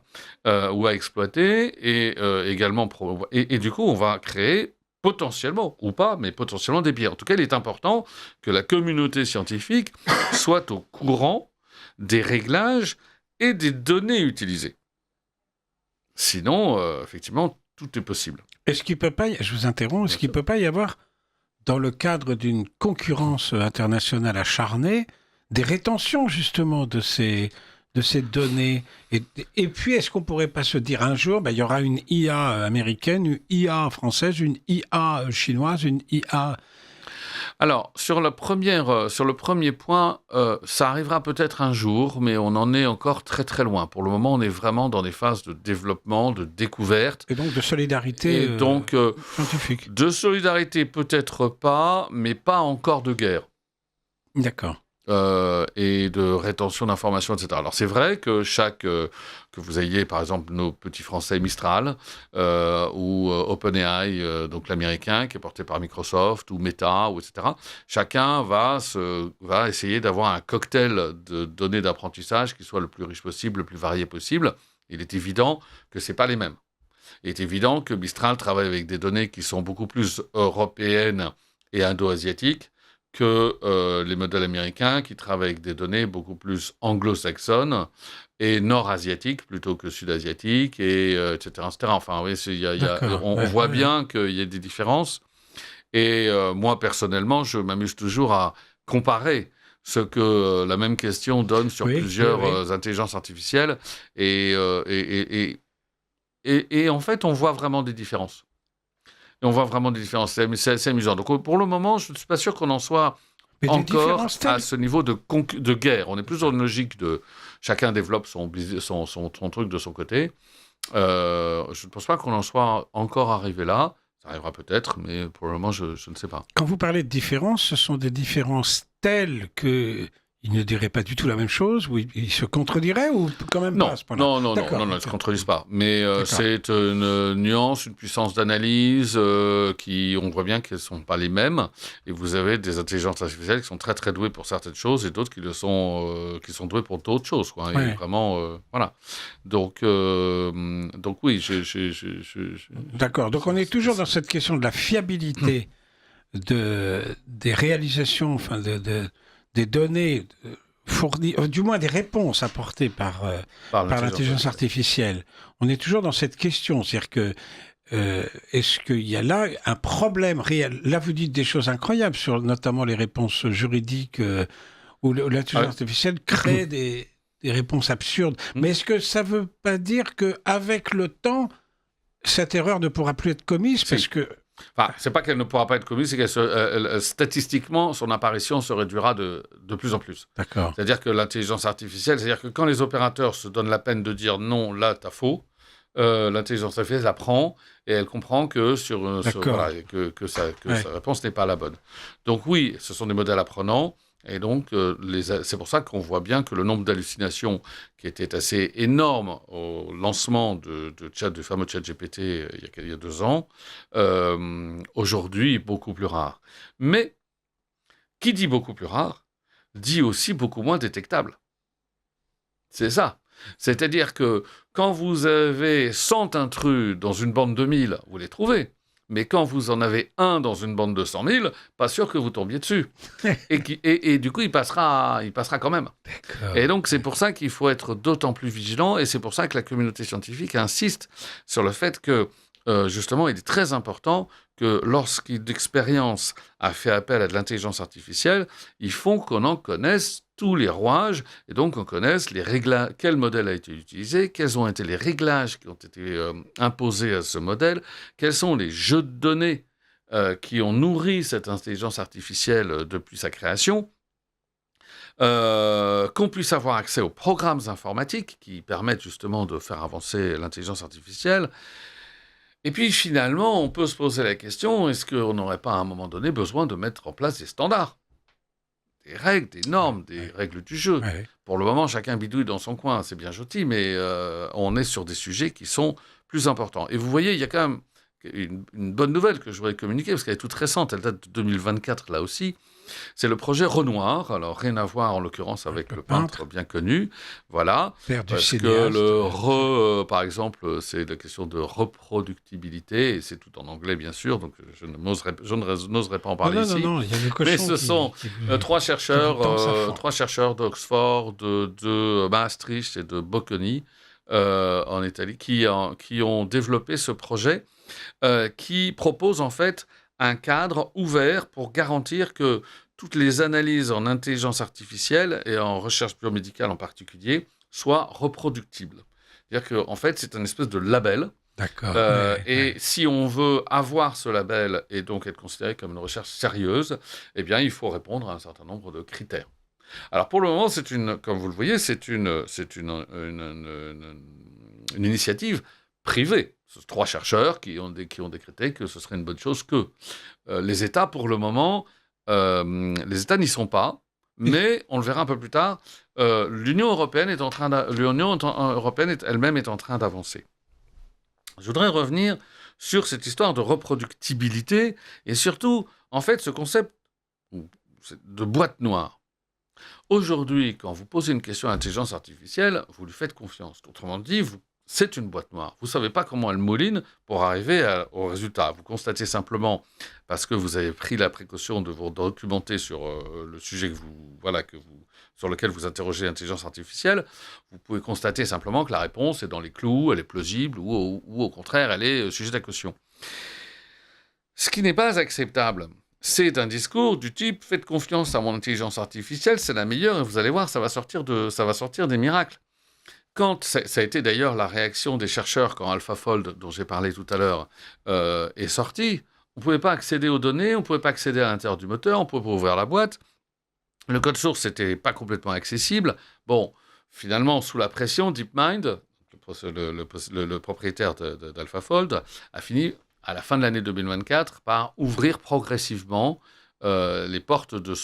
ou à exploiter, et également et du coup, on va créer potentiellement, ou pas, mais potentiellement des biais. En tout cas, il est important que la communauté scientifique soit au courant des réglages et des données utilisées. Sinon, effectivement, tout est possible. Est-ce qu'il peut pas, je vous interromps, est-ce qu'il peut pas y avoir, dans le cadre d'une concurrence internationale acharnée, des rétentions justement de ces données et puis, est-ce qu'on ne pourrait pas se dire un jour, il y aura une IA américaine, une IA française, une IA chinoise, une IA... Alors, sur le premier point, ça arrivera peut-être un jour, mais on en est encore très très loin. Pour le moment, on est vraiment dans des phases de développement, de découverte. Et donc de solidarité scientifique. De solidarité peut-être pas, mais pas encore de guerre. D'accord. Et de rétention d'informations, etc. Alors c'est vrai que que vous ayez par exemple nos petits Français Mistral ou OpenAI, donc l'américain qui est porté par Microsoft, ou Meta, ou etc. Chacun va essayer d'avoir un cocktail de données d'apprentissage qui soit le plus riche possible, le plus varié possible. Il est évident que c'est pas les mêmes. Il est évident que Mistral travaille avec des données qui sont beaucoup plus européennes et indo-asiatiques, que les modèles américains qui travaillent avec des données beaucoup plus anglo-saxonnes et nord-asiatiques plutôt que sud-asiatiques, et, etc., etc. Enfin, oui, on voit bien qu'il y a des différences. Et moi, personnellement, je m'amuse toujours à comparer ce que la même question donne sur plusieurs intelligences artificielles. Et en fait, on voit vraiment des différences. Et on voit vraiment des différences. C'est amusant. Donc, pour le moment, je ne suis pas sûr qu'on en soit encore à ce niveau de guerre. On est plus dans une logique de chacun développe son truc de son côté. Je ne pense pas qu'on en soit encore arrivé là. Ça arrivera peut-être, mais pour le moment, je ne sais pas. Quand vous parlez de différences, ce sont des différences telles que ils ne diraient pas du tout la même chose, ou ils se contrediraient, ou quand même pas à ce point-là? Non, ils ne se contredisent pas. Mais c'est une nuance, une puissance d'analyse qui, on voit bien qu'elles ne sont pas les mêmes. Et vous avez des intelligences artificielles qui sont très très douées pour certaines choses et d'autres qui sont douées pour d'autres choses, quoi. Et vraiment, voilà. Donc oui, D'accord. Donc on est toujours dans cette question de la fiabilité des réalisations, enfin des données fournies, du moins des réponses apportées par l'intelligence artificielle. On est toujours dans cette question, c'est-à-dire que est-ce qu'il y a là un problème réel? Là, vous dites des choses incroyables sur notamment les réponses juridiques où l'intelligence artificielle crée des réponses absurdes. Mais est-ce que ça ne veut pas dire qu'avec le temps, cette erreur ne pourra plus être commise parce que... Enfin, c'est pas qu'elle ne pourra pas être commise, c'est que statistiquement, son apparition se réduira de plus en plus. D'accord. C'est-à-dire que l'intelligence artificielle, c'est-à-dire que quand les opérateurs se donnent la peine de dire non, là, t'as faux, l'intelligence artificielle la prend et elle comprend que sa réponse n'est pas la bonne. Donc oui, ce sont des modèles apprenants. Et donc, c'est pour ça qu'on voit bien que le nombre d'hallucinations qui était assez énorme au lancement du fameux ChatGPT il y a 2 ans, aujourd'hui est beaucoup plus rare. Mais, qui dit beaucoup plus rare, dit aussi beaucoup moins détectable. C'est ça. C'est-à-dire que quand vous avez 100 intrus dans une bande de 1000, vous les trouvez. Mais quand vous en avez un dans une bande de 100 000, pas sûr que vous tombiez dessus. et du coup, il passera quand même. D'accord. Et donc, c'est pour ça qu'il faut être d'autant plus vigilant. Et c'est pour ça que la communauté scientifique insiste sur le fait que, justement, il est très important que lorsqu'une expérience a fait appel à de l'intelligence artificielle, il faut qu'on en connaisse tous les rouages, et donc on connaisse les réglages, quel modèle a été utilisé, quels ont été les réglages qui ont été imposés à ce modèle, quels sont les jeux de données qui ont nourri cette intelligence artificielle depuis sa création, qu'on puisse avoir accès aux programmes informatiques qui permettent justement de faire avancer l'intelligence artificielle. Et puis finalement, on peut se poser la question, est-ce qu'on n'aurait pas à un moment donné besoin de mettre en place des standards ? Des règles, des normes, des règles du jeu. Ouais. Pour le moment, chacun bidouille dans son coin, c'est bien gentil, mais on est sur des sujets qui sont plus importants. Et vous voyez, il y a quand même une bonne nouvelle que je voudrais communiquer, parce qu'elle est toute récente, elle date de 2024 là aussi. C'est le projet Renoir, alors rien à voir en l'occurrence avec le peintre bien connu, voilà, parce que par exemple, c'est la question de reproductibilité, et c'est tout en anglais bien sûr, donc je n'oserais pas en parler ici. Non, il y a des cochons. Mais ce sont trois chercheurs d'Oxford, de Maastricht et de Bocconi en Italie qui ont développé ce projet qui propose en fait un cadre ouvert pour garantir que toutes les analyses en intelligence artificielle et en recherche biomédicale en particulier soient reproductibles. C'est-à-dire qu'en fait, c'est une espèce de label. D'accord. Et si on veut avoir ce label et donc être considéré comme une recherche sérieuse, eh bien, il faut répondre à un certain nombre de critères. Alors, pour le moment, comme vous le voyez, c'est une initiative privée. 3 chercheurs qui ont décrété que ce serait une bonne chose que les États, pour le moment, les États n'y sont pas, mais on le verra un peu plus tard, l'Union européenne elle-même est en train d'avancer. Je voudrais revenir sur cette histoire de reproductibilité et surtout, en fait, ce concept de boîte noire. Aujourd'hui, quand vous posez une question à l'intelligence artificielle, vous lui faites confiance. Autrement dit, c'est une boîte noire. Vous ne savez pas comment elle mouline pour arriver au résultat. Vous constatez simplement, parce que vous avez pris la précaution de vous documenter sur le sujet sur lequel vous interrogez l'intelligence artificielle, vous pouvez constater simplement que la réponse est dans les clous, elle est plausible, ou au contraire, elle est sujette à caution. Ce qui n'est pas acceptable, c'est un discours du type « faites confiance à mon intelligence artificielle, c'est la meilleure, et vous allez voir, ça va sortir des miracles ». Quand, ça a été d'ailleurs la réaction des chercheurs quand AlphaFold, dont j'ai parlé tout à l'heure, est sorti, on ne pouvait pas accéder aux données, on ne pouvait pas accéder à l'intérieur du moteur, on ne pouvait pas ouvrir la boîte. Le code source n'était pas complètement accessible. Bon, finalement, sous la pression, DeepMind, le propriétaire d'AlphaFold, a fini, à la fin de l'année 2024, par ouvrir progressivement les portes de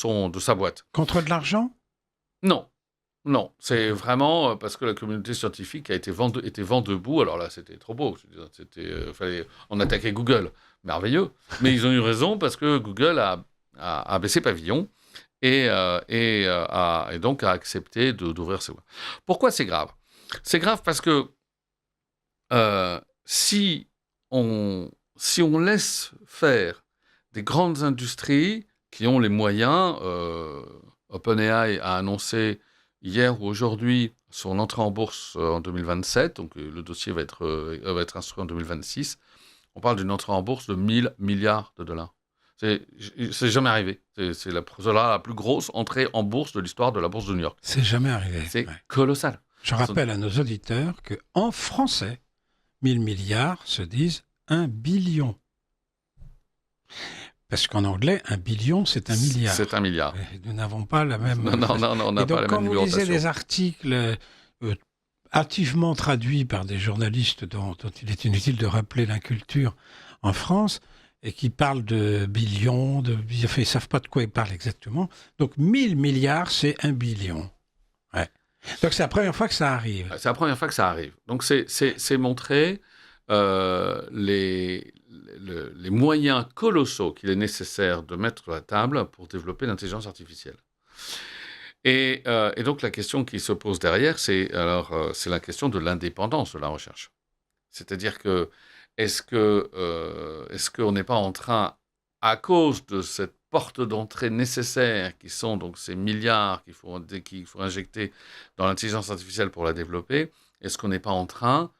sa boîte. Contre de l'argent ? Non, c'est vraiment parce que la communauté scientifique était vent debout. Alors là, c'était trop beau. On attaquait Google. Merveilleux. Mais ils ont eu raison parce que Google a baissé pavillon et donc a accepté d'ouvrir ses voies. Pourquoi c'est grave ? C'est grave parce que si on laisse faire des grandes industries qui ont les moyens, OpenAI a annoncé hier ou aujourd'hui son entrée en bourse en 2027, donc le dossier va être instruit en 2026. On parle d'une entrée en bourse de 1000 milliards de dollars. C'est jamais arrivé. C'est la plus grosse entrée en bourse de l'histoire de la bourse de New York. C'est jamais arrivé. C'est colossal. Je rappelle à nos auditeurs qu'en français, 1000 milliards se disent 1 billion. Parce qu'en anglais, 1 billion, c'est 1 milliard. C'est 1 milliard. Et nous n'avons pas la même... Non, on n'a pas la même numérotation. Quand vous lisez des articles hâtivement traduits par des journalistes dont il est inutile de rappeler l'inculture en France, et qui parlent de billions, ils ne savent pas de quoi ils parlent exactement. Donc 1000 milliards, c'est 1 billion. Ouais. Donc c'est la première fois que ça arrive. C'est la première fois que ça arrive. Donc c'est montrer les moyens colossaux qu'il est nécessaire de mettre sur la table pour développer l'intelligence artificielle. Et donc la question qui se pose derrière, c'est la question de l'indépendance de la recherche. C'est-à-dire que est-ce qu'on n'est pas en train, à cause de cette porte d'entrée nécessaire, qui sont donc ces milliards qu'il faut injecter dans l'intelligence artificielle pour la développer, est-ce qu'on n'est pas en train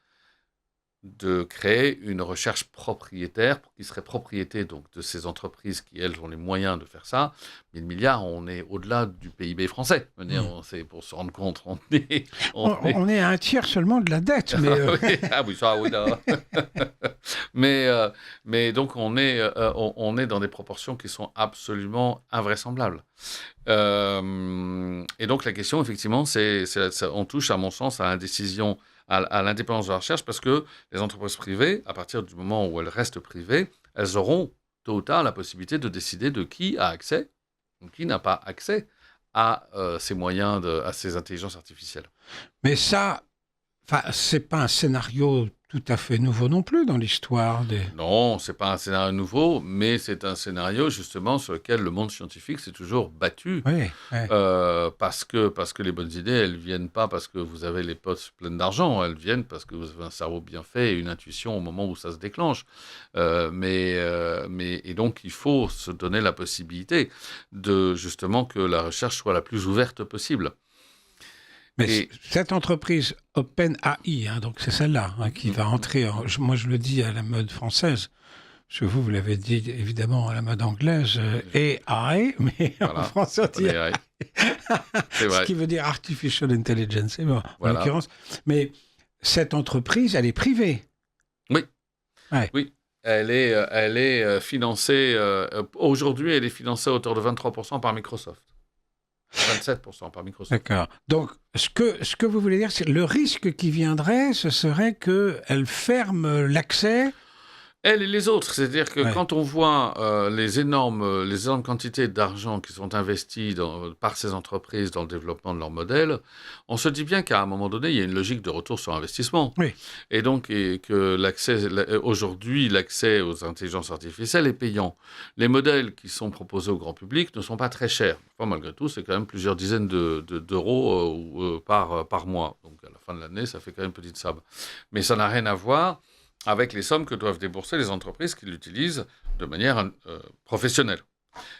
de créer une recherche propriétaire qui serait propriété donc de ces entreprises qui, elles, ont les moyens de faire ça. 1000 milliards, on est au-delà du PIB français. C'est pour se rendre compte, on est à un tiers seulement de la dette. Mais oui, là. mais donc, on est dans des proportions qui sont absolument invraisemblables. Et donc, la question, effectivement, on touche, à mon sens, à l'indécision, à l'indépendance de la recherche, parce que les entreprises privées, à partir du moment où elles restent privées, elles auront tôt ou tard la possibilité de décider de qui a accès ou qui n'a pas accès à ces moyens, à ces intelligences artificielles. Mais ça, c'est pas un scénario tout à fait nouveau non plus dans l'histoire des... Non, c'est pas un scénario nouveau, mais c'est un scénario justement sur lequel le monde scientifique s'est toujours battu. Oui. Parce que les bonnes idées, elles viennent pas parce que vous avez les poches pleines d'argent, elles viennent parce que vous avez un cerveau bien fait et une intuition au moment où ça se déclenche. Et donc, il faut se donner la possibilité de justement que la recherche soit la plus ouverte possible. Mais cette entreprise OpenAI, donc c'est celle-là qui va entrer, moi je le dis à la mode française, parce que vous l'avez dit évidemment à la mode anglaise, AI, mais voilà, en français on dit AI. C'est vrai. Ce qui veut dire Artificial Intelligence, c'est bon, voilà. En l'occurrence. Mais cette entreprise, elle est privée. Oui. Ouais. Oui. Elle est financée, aujourd'hui elle est financée à hauteur de 23% par Microsoft. 27% par Microsoft. D'accord. Donc, ce que vous voulez dire, c'est le risque qui viendrait, ce serait qu'elle ferme l'accès elles et les autres. C'est-à-dire que Ouais. quand on voit les énormes quantités d'argent qui sont investies par ces entreprises dans le développement de leur modèle, on se dit bien qu'à un moment donné, il y a une logique de retour sur investissement. Oui. Et donc, que aujourd'hui, l'accès aux intelligences artificielles est payant. Les modèles qui sont proposés au grand public ne sont pas très chers. Enfin, malgré tout, c'est quand même plusieurs dizaines d'euros par mois. Donc, à la fin de l'année, ça fait quand même une petite somme. Mais ça n'a rien à voir avec les sommes que doivent débourser les entreprises qui l'utilisent de manière professionnelle.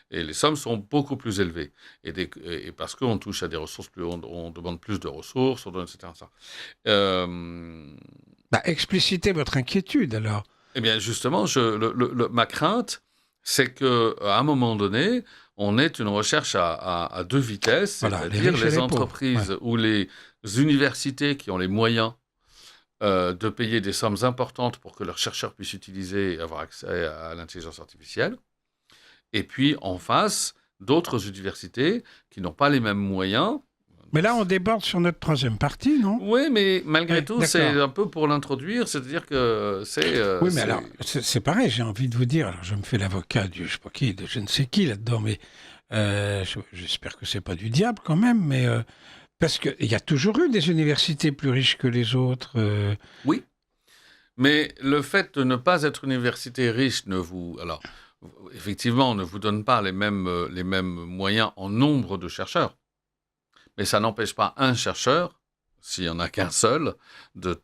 Et les sommes sont beaucoup plus élevées. Et parce qu'on touche à des ressources on demande plus de ressources, etc. Explicitez votre inquiétude alors. Eh bien, justement, ma crainte, c'est qu'à un moment donné, on ait une recherche à deux vitesses, Voilà, c'est-à-dire riches et les les pauvres. entreprises Ouais. ou les universités qui ont les moyens de payer des sommes importantes pour que leurs chercheurs puissent utiliser et avoir accès à l'intelligence artificielle. Et puis, en face, d'autres universités qui n'ont pas les mêmes moyens. Mais là, on déborde sur notre troisième partie, non? Oui, mais malgré Oui, tout, d'accord. c'est un peu pour l'introduire, c'est-à-dire que c'est... Oui, mais alors, c'est pareil, j'ai envie de vous dire, alors je me fais l'avocat du je sais pas qui, de je ne sais qui là-dedans, mais j'espère que c'est pas du diable quand même, mais parce qu'il y a toujours eu des universités plus riches que les autres. Oui, mais le fait de ne pas être une université riche alors, effectivement, ne vous donne pas les mêmes moyens en nombre de chercheurs. Mais ça n'empêche pas un chercheur, s'il n'y en a qu'un seul, de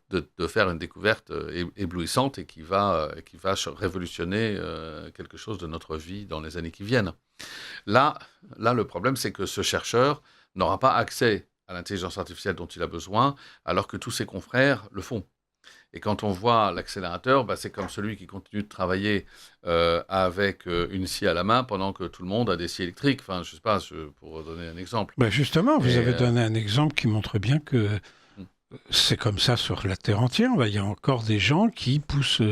faire une découverte éblouissante et qui va révolutionner quelque chose de notre vie dans les années qui viennent. Là, le problème, c'est que ce chercheur n'aura pas accès à l'intelligence artificielle dont il a besoin, alors que tous ses confrères le font. Et quand on voit l'accélérateur, c'est comme celui qui continue de travailler avec une scie à la main pendant que tout le monde a des scies électriques. Enfin, je ne sais pas, pour donner un exemple. Justement, vous avez donné un exemple qui montre bien que c'est comme ça sur la Terre entière. Il y a encore des gens qui poussent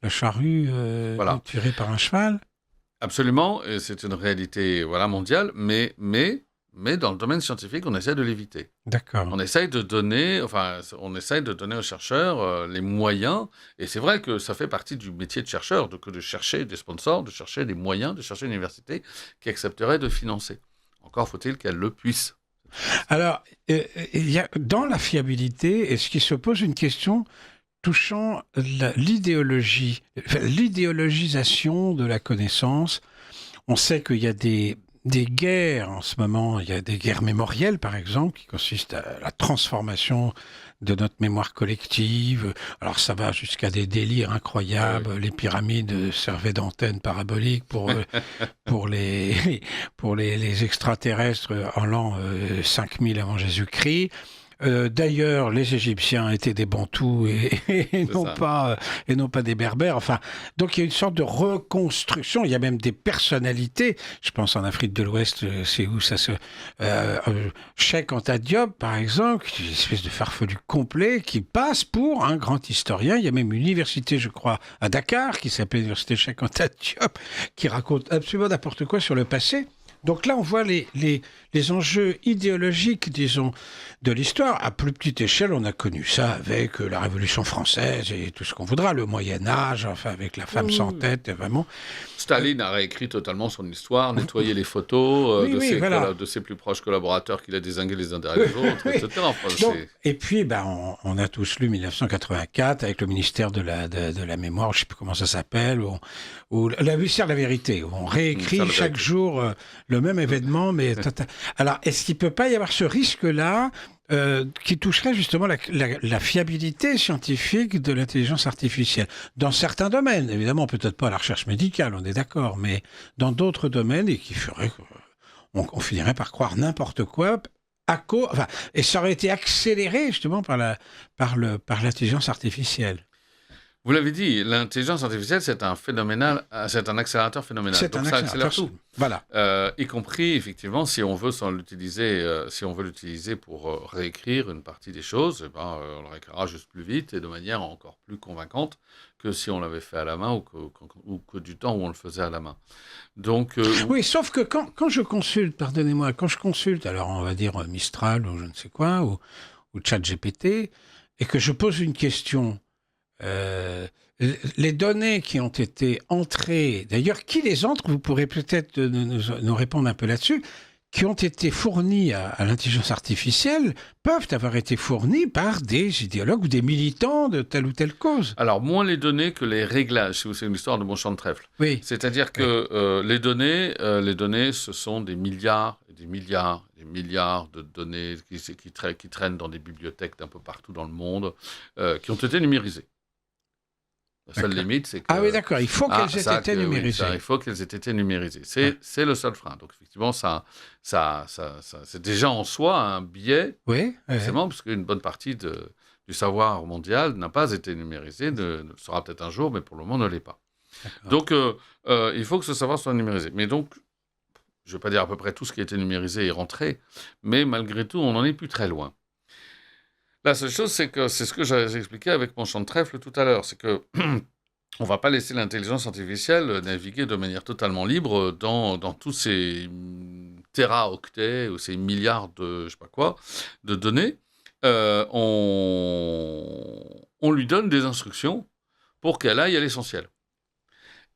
la charrue voilà. tirée par un cheval. Absolument, et c'est une réalité mondiale, mais dans le domaine scientifique, on essaie de l'éviter. D'accord. On essaye de donner aux chercheurs les moyens, et c'est vrai que ça fait partie du métier de chercheur, de chercher des sponsors, de chercher des moyens, de chercher une université qui accepterait de financer. Encore faut-il qu'elle le puisse. Alors, il y a, dans la fiabilité, est-ce qu'il se pose une question touchant l'idéologisation de la connaissance? On sait qu'il y a des guerres en ce moment, il y a des guerres mémorielles par exemple, qui consistent à la transformation de notre mémoire collective. Alors ça va jusqu'à des délires incroyables. Oui. Les pyramides servaient d'antenne parabolique pour les extraterrestres en l'an 5000 avant Jésus-Christ. D'ailleurs, les Égyptiens étaient des Bantous et non pas des Berbères. Enfin, donc il y a une sorte de reconstruction. Il y a même des personnalités. Je pense en Afrique de l'Ouest, c'est où ça se... Cheikh Anta Diop, par exemple, une espèce de farfelu complet qui passe pour un grand historien. Il y a même une université, je crois, à Dakar, qui s'appelle l'université Cheikh Anta Diop, qui raconte absolument n'importe quoi sur le passé. Donc là, on voit les enjeux idéologiques, disons, de l'histoire. À plus petite échelle, on a connu ça avec la Révolution française et tout ce qu'on voudra, le Moyen-Âge, enfin avec la femme sans tête, vraiment. Staline a réécrit totalement son histoire, nettoyé les photos de ses plus proches collaborateurs qu'il a dézingués les uns derrière les autres, etc. Enfin, donc, et puis, on a tous lu 1984 avec le ministère de la Mémoire, je ne sais plus comment ça s'appelle, ou le ministère de la Vérité, où on réécrit chaque jour le même événement, mais... Alors, est-ce qu'il ne peut pas y avoir ce risque-là qui toucherait justement la fiabilité scientifique de l'intelligence artificielle dans certains domaines, évidemment, peut-être pas la recherche médicale, on est d'accord, mais dans d'autres domaines, et qui ferait qu'on finirait par croire n'importe quoi, et ça aurait été accéléré justement par l'intelligence artificielle. Vous l'avez dit, l'intelligence artificielle, c'est un accélérateur phénoménal. C'est donc un ça accélère tout. Voilà. Y compris, effectivement, si on veut l'utiliser pour réécrire une partie des choses, on le réécrira juste plus vite et de manière encore plus convaincante que si on l'avait fait à la main ou que du temps où on le faisait à la main. Donc, oui, sauf que quand je consulte, pardonnez-moi, alors on va dire Mistral ou je ne sais quoi, ou ChatGPT, et que je pose une question... les données qui ont été entrées, d'ailleurs, qui les entre, vous pourrez peut-être nous répondre un peu là-dessus, qui ont été fournies à l'intelligence artificielle, peuvent avoir été fournies par des idéologues ou des militants de telle ou telle cause. Alors, moins les données que les réglages, si c'est une histoire de bon champ de trèfle. Oui. C'est-à-dire que les données, ce sont des milliards et des milliards et des milliards de données qui traînent dans des bibliothèques d'un peu partout dans le monde, qui ont été numérisées. La seule limite, c'est que... Ah oui, d'accord, il faut qu'elles aient été numérisées. Oui, il faut qu'elles aient été numérisées. C'est le seul frein. Donc, effectivement, c'est déjà en soi un biais, forcément, parce qu'une bonne partie du savoir mondial n'a pas été numérisé, ne le sera peut-être un jour, mais pour le moment, ne l'est pas. Donc, il faut que ce savoir soit numérisé. Mais donc, je ne vais pas dire à peu près tout ce qui a été numérisé est rentré, mais malgré tout, on n'en est plus très loin. La seule chose, c'est ce que j'ai expliqué avec mon champ de trèfle tout à l'heure, c'est que on ne va pas laisser l'intelligence artificielle naviguer de manière totalement libre dans tous ces téraoctets ou ces milliards de je sais pas quoi de données. On lui donne des instructions pour qu'elle aille à l'essentiel.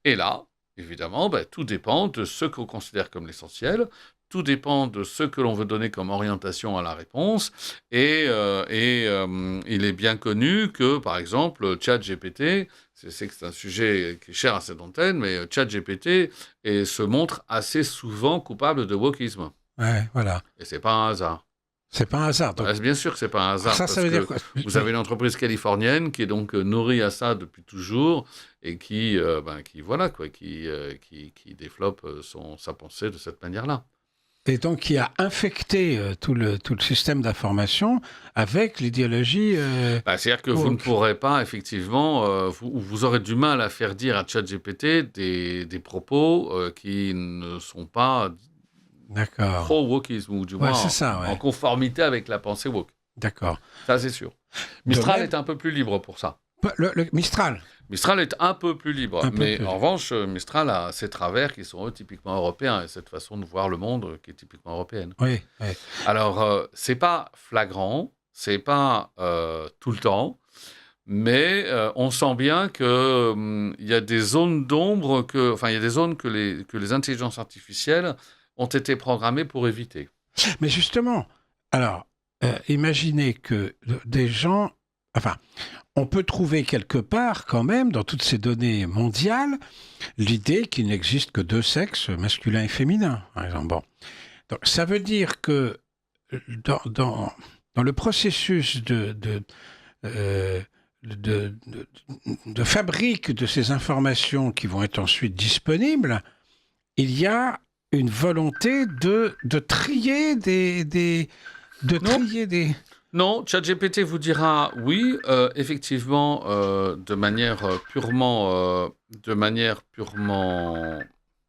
Et là, évidemment, tout dépend de ce qu'on considère comme l'essentiel. Tout dépend de ce que l'on veut donner comme orientation à la réponse. Et il est bien connu que, par exemple, ChatGPT, c'est que c'est un sujet qui est cher à cette antenne, mais ChatGPT se montre assez souvent coupable de wokisme. Ouais, voilà. Et c'est pas un hasard. C'est pas un hasard. Donc... Bien sûr que c'est pas un hasard. Ça veut dire quoi ? Vous avez une entreprise californienne qui est donc nourrie à ça depuis toujours et qui développe sa pensée de cette manière-là. Et donc, qui a infecté tout le système d'information avec l'idéologie... c'est-à-dire que vous ne pourrez pas, effectivement, vous aurez du mal à faire dire à ChatGPT des propos qui ne sont pas pro-wokisme, ou du moins en conformité avec la pensée woke. D'accord. Ça, c'est sûr. Mistral est un peu plus libre pour ça. Le Mistral est un peu plus libre, en revanche, Mistral a ses travers qui sont typiquement européens, et cette façon de voir le monde qui est typiquement européenne. Oui. Alors, c'est pas flagrant, c'est pas tout le temps, mais on sent bien qu'il y a des zones d'ombre, il y a des zones que les intelligences artificielles ont été programmées pour éviter. Mais justement, alors, imaginez que des gens... on peut trouver quelque part, quand même, dans toutes ces données mondiales, l'idée qu'il n'existe que deux sexes, masculin et féminin, par exemple. Bon. Donc, ça veut dire que dans le processus de fabrique de ces informations qui vont être ensuite disponibles, il y a une volonté de trier des... Non, ChatGPT vous dira oui, effectivement, de manière purement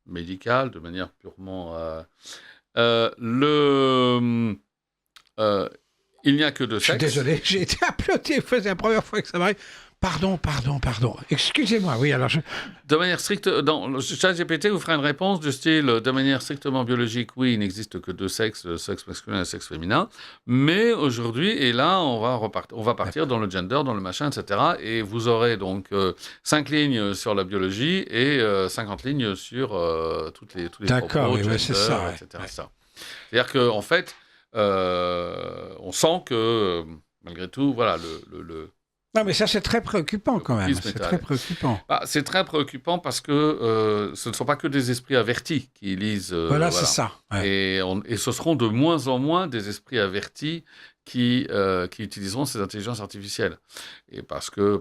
médicale, de manière purement... il n'y a que deux sexes. Je suis désolé, j'ai été applaudi, c'est la première fois que ça m'arrive. Pardon. Excusez-moi, oui, alors De manière stricte, dans ChatGPT vous fera une réponse du style de manière strictement biologique, oui, il n'existe que deux sexes, le sexe masculin et le sexe féminin. Mais aujourd'hui, et là, on va partir dans le gender, dans le machin, etc. Et vous aurez donc 5 lignes sur la biologie et 50 lignes sur tous les D'accord, propos, gender, c'est ça, etc. Ça. C'est-à-dire qu'en fait, on sent que, malgré tout, voilà, Non, mais ça, c'est très préoccupant quand même. C'est très préoccupant. C'est très préoccupant parce que ce ne sont pas que des esprits avertis qui lisent. Voilà, c'est ça. Ouais. Et ce seront de moins en moins des esprits avertis qui utiliseront ces intelligences artificielles. Et parce que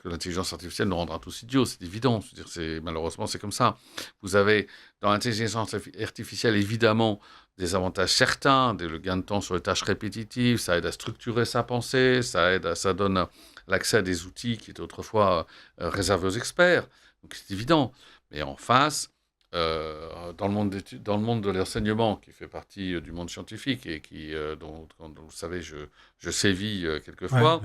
l'intelligence artificielle nous rendra tous idiots, c'est évident. Je veux dire, malheureusement, c'est comme ça. Vous avez dans l'intelligence artificielle, évidemment, des avantages certains, le gain de temps sur les tâches répétitives, ça aide à structurer sa pensée, ça donne l'accès à des outils qui étaient autrefois réservés aux experts. Donc c'est évident. Mais en face, dans le monde de l'enseignement, qui fait partie du monde scientifique et dont vous savez, je sévis quelquefois,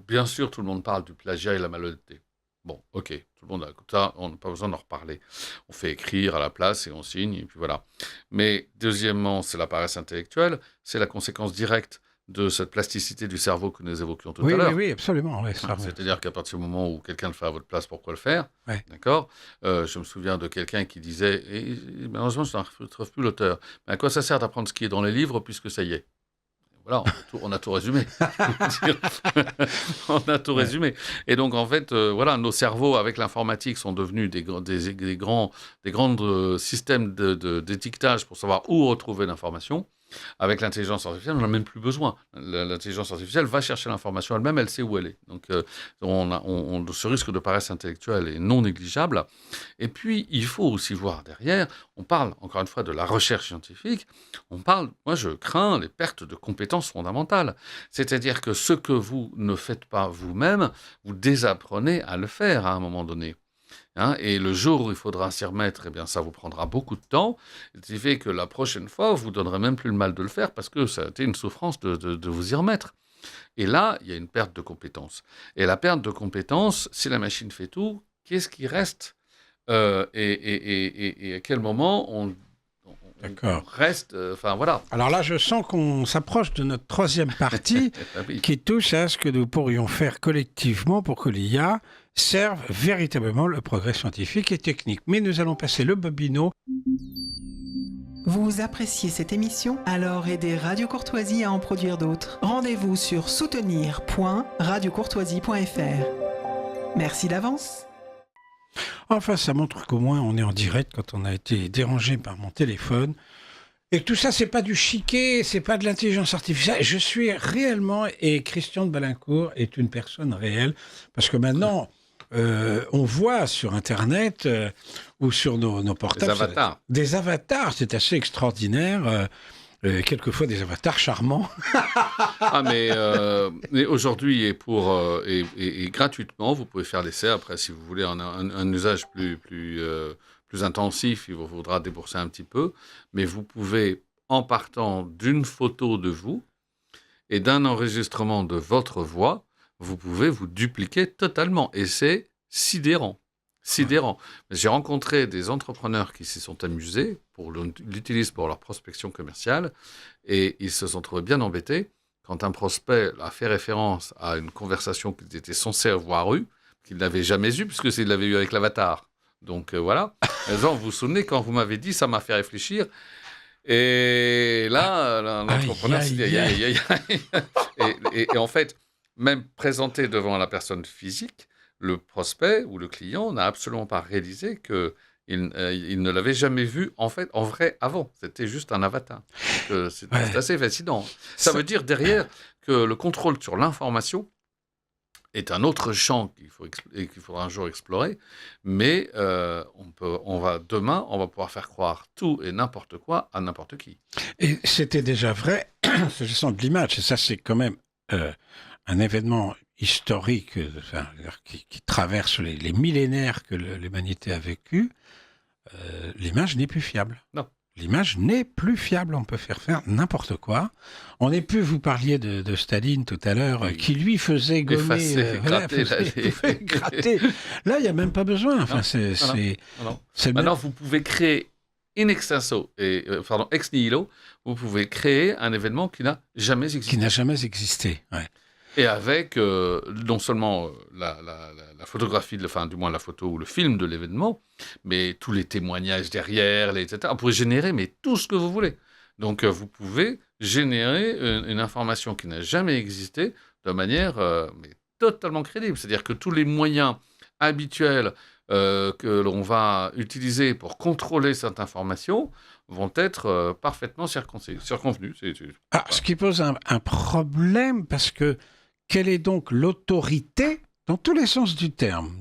bien sûr, tout le monde parle du plagiat et la malhonnêteté. Bon, ok, tout le monde a ça, on n'a pas besoin d'en reparler. On fait écrire à la place et on signe, et puis voilà. Mais deuxièmement, c'est la paresse intellectuelle, c'est la conséquence directe de cette plasticité du cerveau que nous évoquions tout Oui, à l'heure. oui, absolument. Ouais, ça, C'est-à-dire qu'à partir du moment où quelqu'un le fait à votre place, pourquoi le faire? ouais. D'accord? Je me souviens de quelqu'un qui disait, et malheureusement, je ne retrouve plus l'auteur, mais à quoi ça sert d'apprendre ce qui est dans les livres puisque ça y est? Voilà, on a tout résumé. On a tout Ouais. résumé. Et donc, en fait, voilà, nos cerveaux, avec l'informatique, sont devenus des grands systèmes d'étiquetage pour savoir où retrouver l'information. Avec l'intelligence artificielle, on n'en a même plus besoin. L'intelligence artificielle va chercher l'information elle-même, elle sait où elle est. Donc, ce risque de paresse intellectuelle est non négligeable. Et puis, il faut aussi voir derrière, on parle, encore une fois, de la recherche scientifique, moi je crains les pertes de compétences fondamentales. C'est-à-dire que ce que vous ne faites pas vous-même, vous désapprenez à le faire à un moment donné. Et le jour où il faudra s'y remettre, eh bien, ça vous prendra beaucoup de temps. Ce qui fait que la prochaine fois, vous ne donnerez même plus le mal de le faire parce que ça a été une souffrance de vous y remettre. Et là, il y a une perte de compétences. Et la perte de compétences, si la machine fait tout, qu'est-ce qui reste et à quel moment on reste... Enfin, voilà. Alors là, je sens qu'on s'approche de notre troisième partie Oui. qui touche à ce que nous pourrions faire collectivement pour que l'IA serve véritablement le progrès scientifique et technique. Mais nous allons passer le bobino. Vous appréciez cette émission? Alors aidez Radio Courtoisie à en produire d'autres. Rendez-vous sur soutenir.radiocourtoisie.fr. Merci d'avance. Enfin, ça montre qu'au moins on est en direct quand on a été dérangé par mon téléphone. Et que tout ça, c'est pas du chiquet, c'est pas de l'intelligence artificielle. Je suis réellement, et Christian de Balincourt est une personne réelle, parce que maintenant, on voit sur Internet ou sur nos portables des avatars, c'est assez extraordinaire. Quelquefois des avatars charmants. Mais aujourd'hui et gratuitement, vous pouvez faire l'essai. Après, si vous voulez un usage plus intensif, il vous faudra débourser un petit peu. Mais vous pouvez, en partant d'une photo de vous et d'un enregistrement de votre voix, vous pouvez vous dupliquer totalement. Et c'est sidérant. Sidérant. Ouais. J'ai rencontré des entrepreneurs qui s'y sont amusés, l'utilisent pour leur prospection commerciale, et ils se sont trouvés bien embêtés quand un prospect a fait référence à une conversation qu'ils étaient censés avoir eue, qu'ils n'avaient jamais eue, puisque s'ils l'avaient eue avec l'avatar. Donc voilà. Vous vous souvenez, quand vous m'avez dit, ça m'a fait réfléchir. Et là, l'entrepreneur s'est dit, et en fait, même présenté devant la personne physique, le prospect ou le client n'a absolument pas réalisé qu'il ne l'avait jamais vu en vrai avant. C'était juste un avatar. C'est assez fascinant. Ça veut dire derrière que le contrôle sur l'information est un autre champ qu'il faudra un jour explorer, mais demain, on va pouvoir faire croire tout et n'importe quoi à n'importe qui. Et c'était déjà vrai, s'agissant de l'image, et ça c'est quand même un événement historique qui traverse les millénaires que l'humanité a vécu. L'image n'est plus fiable. Non. L'image n'est plus fiable, on peut faire n'importe quoi. On n'est plus, vous parliez de Staline tout à l'heure, oui, qui lui faisait gommer, gratter. Là, il n'y a même pas besoin. Enfin, Maintenant, vous pouvez créer ex nihilo, vous pouvez créer un événement qui n'a jamais existé. Qui n'a jamais existé, ouais. Et avec non seulement la photographie, du moins la photo ou le film de l'événement, mais tous les témoignages derrière, etc. On pourrait générer tout ce que vous voulez. Donc vous pouvez générer une information qui n'a jamais existé de manière totalement crédible. C'est-à-dire que tous les moyens habituels que l'on va utiliser pour contrôler cette information vont être parfaitement circonvenus. Ce qui pose un problème, parce que quelle est donc l'autorité, dans tous les sens du terme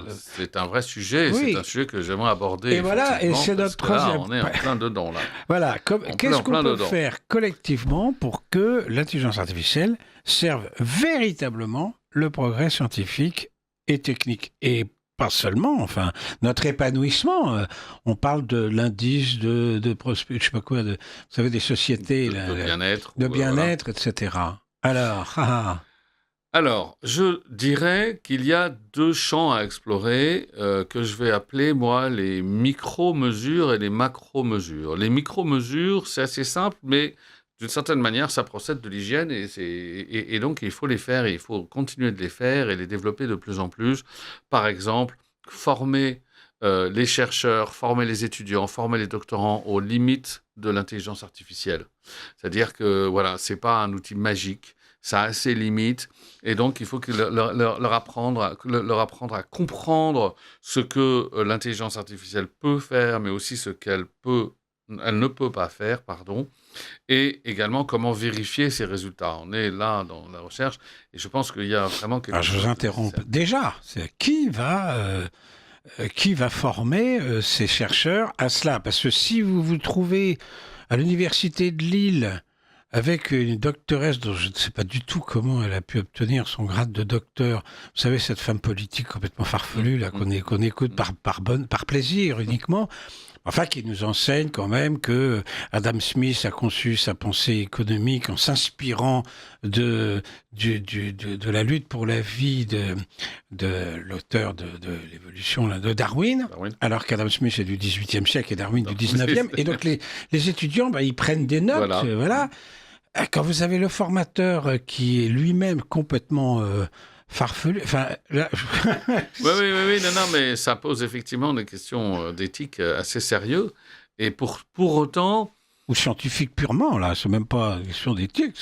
C'est un vrai sujet, oui. C'est un sujet que j'aimerais aborder. Et voilà, et c'est notre troisième... Là, on est en plein dedans, là. Voilà, qu'est-ce qu'on peut faire collectivement pour que l'intelligence artificielle serve véritablement le progrès scientifique et technique, et pas seulement, enfin, notre épanouissement. On parle de l'indice de prospect, je sais pas quoi, vous savez, des sociétés... De bien-être, etc. Alors, je dirais qu'il y a deux champs à explorer que je vais appeler, moi, les micro-mesures et les macro-mesures. Les micro-mesures, c'est assez simple, mais d'une certaine manière, ça procède de l'hygiène et donc il faut les faire et il faut continuer de les faire et les développer de plus en plus. Par exemple, former les chercheurs, former les étudiants, former les doctorants aux limites de l'intelligence artificielle. C'est-à-dire que voilà, c'est pas un outil magique, ça a ses limites et donc il faut leur apprendre à comprendre ce que l'intelligence artificielle peut faire, mais aussi ce qu'elle ne peut pas faire, pardon, et également comment vérifier ces résultats. On est là dans la recherche et je pense qu'il y a vraiment quelque chose. Je vous interromps. Déjà, c'est qui va former ces chercheurs à cela? Parce que si vous vous trouvez à l'université de Lille avec une doctoresse dont je ne sais pas du tout comment elle a pu obtenir son grade de docteur, vous savez, cette femme politique complètement farfelue là, qu'on écoute par plaisir uniquement, enfin, qui nous enseigne quand même que Adam Smith a conçu sa pensée économique en s'inspirant de la lutte pour la vie de l'auteur de l'évolution de Darwin, alors qu'Adam Smith est du XVIIIe siècle et Darwin du XIXe. Et donc les étudiants, ils prennent des notes, voilà. Quand vous avez le formateur qui est lui-même complètement farfelu. Enfin, là... oui, non, mais ça pose effectivement des questions d'éthique assez sérieuses. Et pour autant... Ou scientifique purement, là, c'est même pas une question d'éthique.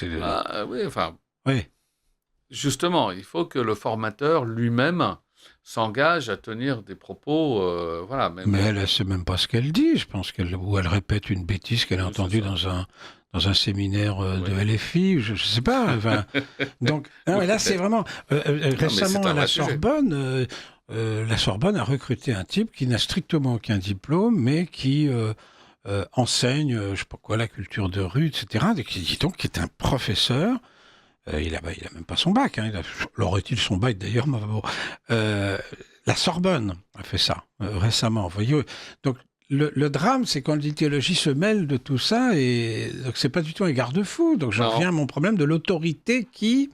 Oui. Justement, il faut que le formateur lui-même s'engage à tenir des propos... Mais elle ne sait même pas ce qu'elle dit. Je pense qu'elle répète une bêtise qu'elle a entendue dans un séminaire de LFI, je ne sais pas. Enfin, donc, mais là, c'est vraiment... récemment, à la Sorbonne, la Sorbonne a recruté un type qui n'a strictement aucun diplôme, mais qui enseigne, je ne sais pas quoi, la culture de rue, etc. Qui est un professeur. Il a même pas son bac. L'aurait-il son bac, d'ailleurs, mais bon. La Sorbonne a fait ça récemment, voyez. Donc, le drame, c'est quand l'idéologie se mêle de tout ça, et donc c'est pas du tout un garde-fou. Donc j'en reviens à mon problème de l'autorité qui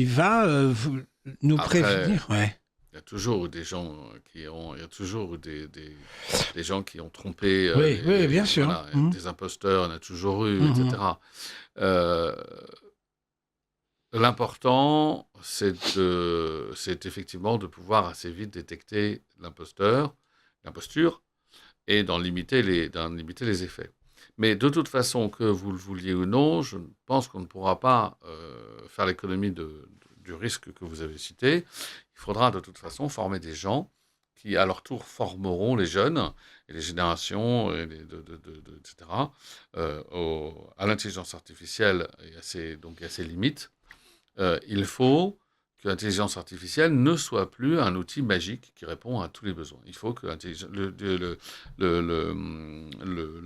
va nous prévenir. Ouais. Il y a toujours des gens qui ont trompé. Oui, bien sûr. Voilà, des imposteurs, il y en a toujours eu, etc. L'important, c'est effectivement de pouvoir assez vite détecter l'imposture, et d'en limiter les effets. Mais de toute façon, que vous le vouliez ou non, je pense qu'on ne pourra pas faire l'économie du risque que vous avez cité. Il faudra de toute façon former des gens qui, à leur tour, formeront les jeunes et les générations, etc. À l'intelligence artificielle et à ses limites. Il faut que l'intelligence artificielle ne soit plus un outil magique qui répond à tous les besoins. Il faut que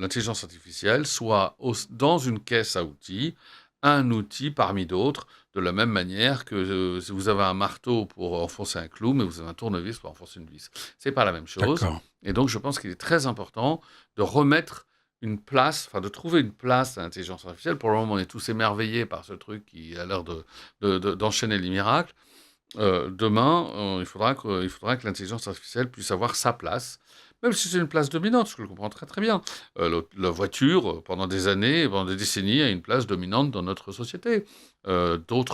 l'intelligence artificielle soit dans une caisse à outils, un outil parmi d'autres, de la même manière que si vous avez un marteau pour enfoncer un clou, mais vous avez un tournevis pour enfoncer une vis. C'est pas la même chose. D'accord. Et donc, je pense qu'il est très important de remettre de trouver une place à l'intelligence artificielle. Pour le moment, on est tous émerveillés par ce truc qui a l'air d'enchaîner les miracles. Demain, il faudra que l'intelligence artificielle puisse avoir sa place, même si c'est une place dominante, ce que je comprends très très bien. La voiture, pendant des années, pendant des décennies, a une place dominante dans notre société. Donc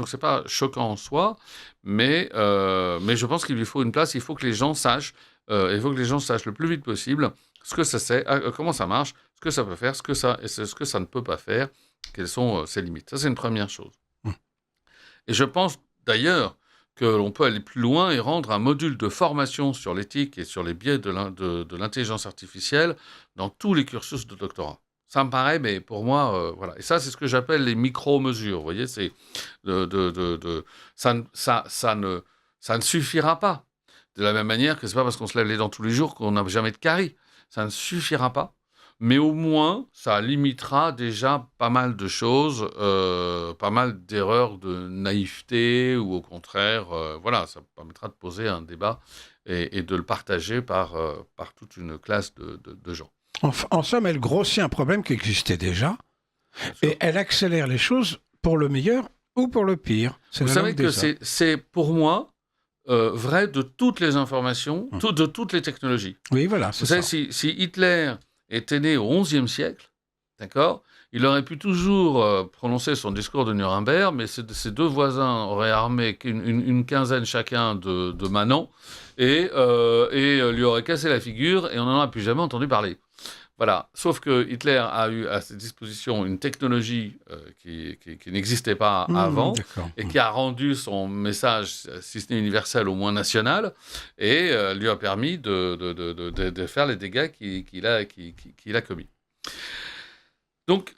c'est pas choquant en soi, mais je pense qu'il lui faut une place. Il faut que les gens sachent le plus vite possible ce que ça c'est, comment ça marche, ce que ça peut faire, ce que ça ne peut pas faire, quelles sont ses limites. Ça, c'est une première chose. Et je pense d'ailleurs que l'on peut aller plus loin et rendre un module de formation sur l'éthique et sur les biais de l'intelligence artificielle dans tous les cursus de doctorat. Ça me paraît, mais pour moi, voilà. Et ça, c'est ce que j'appelle les micro-mesures. Vous voyez, c'est ça ne suffira pas. De la même manière que c'est pas parce qu'on se lève les dents tous les jours qu'on n'a jamais de carie. Ça ne suffira pas. Mais au moins, ça limitera déjà pas mal de choses, pas mal d'erreurs de naïveté, ou au contraire, ça permettra de poser un débat et de le partager par toute une classe de gens. En somme, elle grossit un problème qui existait déjà, et elle accélère les choses pour le meilleur ou pour le pire. Vous savez que c'est pour moi vrai de toutes les informations, de toutes les technologies. Oui, voilà, Vous savez, si Hitler était né au XIe siècle, d'accord? Il aurait pu toujours prononcer son discours de Nuremberg, mais ses deux voisins auraient armé une quinzaine chacun de manants et lui auraient cassé la figure et on n'en a plus jamais entendu parler. Voilà. Sauf que Hitler a eu à ses dispositions une technologie qui n'existait pas avant D'accord. et qui a rendu son message, si ce n'est universel, au moins national, et lui a permis de faire les dégâts qu'il a commis. Donc,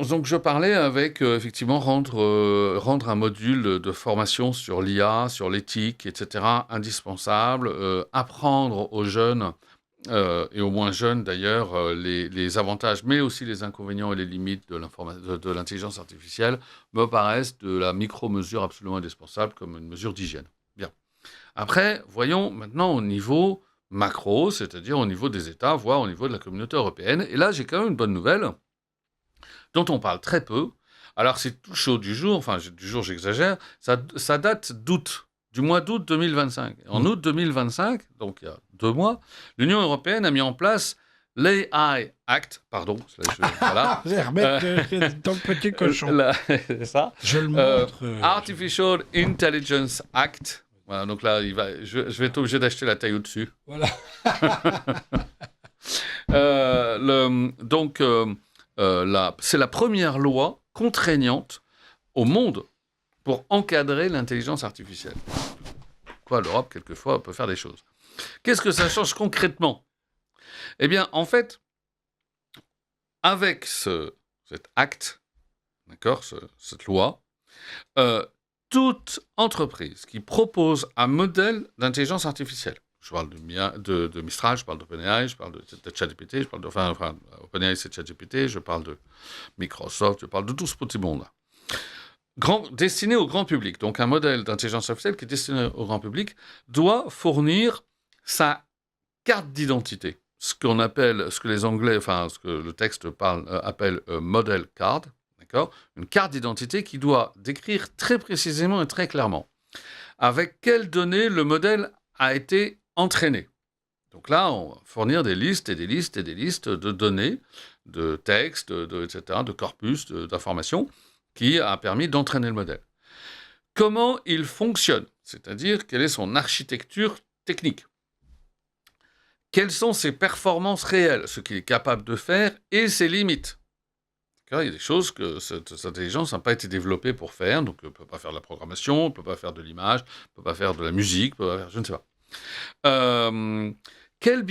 donc je parlais avec, effectivement, rendre un module de formation sur l'IA, sur l'éthique, etc., indispensable, apprendre aux jeunes, et aux moins jeunes d'ailleurs, les avantages, mais aussi les inconvénients et les limites de l'intelligence artificielle, me paraissent de la micro-mesure absolument indispensable comme une mesure d'hygiène. Bien. Après, voyons maintenant au niveau macro, c'est-à-dire au niveau des États, voire au niveau de la communauté européenne. Et là, j'ai quand même une bonne nouvelle, dont on parle très peu. Alors, c'est tout chaud du jour, enfin, du jour, j'exagère, ça date d'août, du mois d'août 2025. En août 2025, donc il y a 2 mois, l'Union européenne a mis en place l'AI Act, pardon, voilà. Vous allez remettre dans le petit cochon. C'est ça. Je le montre. Artificial Intelligence Act. Voilà, donc là, je vais être obligé d'acheter la taille au-dessus. Voilà. C'est la première loi contraignante au monde pour encadrer l'intelligence artificielle. Quoi, l'Europe, quelquefois, peut faire des choses. Qu'est-ce que ça change concrètement ? Eh bien, en fait, avec cet acte, d'accord, cette loi, toute entreprise qui propose un modèle d'intelligence artificielle, je parle de Mistral, je parle d'OpenAI, je parle de ChatGPT, je parle OpenAI c'est ChatGPT, je parle de Microsoft, je parle de tout ce petit monde-là. Destiné au grand public, donc un modèle d'intelligence artificielle qui est destiné au grand public, doit fournir sa carte d'identité, ce que les Anglais, enfin ce que le texte appelle model card, d'accord, une carte d'identité qui doit décrire très précisément et très clairement avec quelles données le modèle a été entraîné. Donc là, on va fournir des listes et des listes et des listes de données, de textes, etc., de corpus, d'informations, qui a permis d'entraîner le modèle. Comment il fonctionne, c'est-à-dire quelle est son architecture technique, quelles sont ses performances réelles, ce qu'il est capable de faire et ses limites. Il y a des choses que cette intelligence n'a pas été développée pour faire, donc on ne peut pas faire de la programmation, on ne peut pas faire de l'image, on ne peut pas faire de la musique, on peut pas faire, je ne sais pas. Quel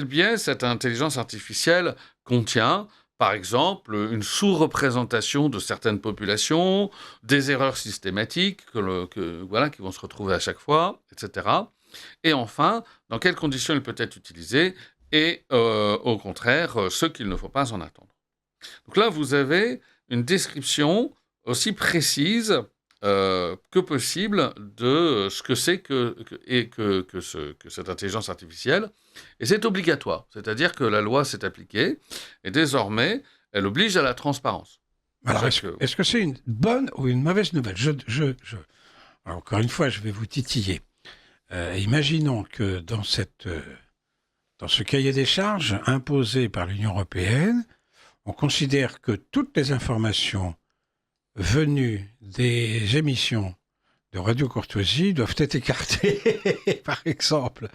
biais cette intelligence artificielle contient ? Par exemple, une sous-représentation de certaines populations, des erreurs systématiques qui vont se retrouver à chaque fois, etc. Et enfin, dans quelles conditions elle peut être utilisée et au contraire, ce qu'il ne faut pas en attendre. Donc là, vous avez une description aussi précise que possible de ce que c'est que cette intelligence artificielle. Et c'est obligatoire, c'est-à-dire que la loi s'est appliquée et désormais, elle oblige à la transparence. Alors, est-ce que c'est une bonne ou une mauvaise nouvelle ? Alors, encore une fois, je vais vous titiller. Imaginons que dans ce cahier des charges imposé par l'Union européenne, on considère que toutes les informations venues des émissions de Radio Courtoisie doivent être écartées, par exemple.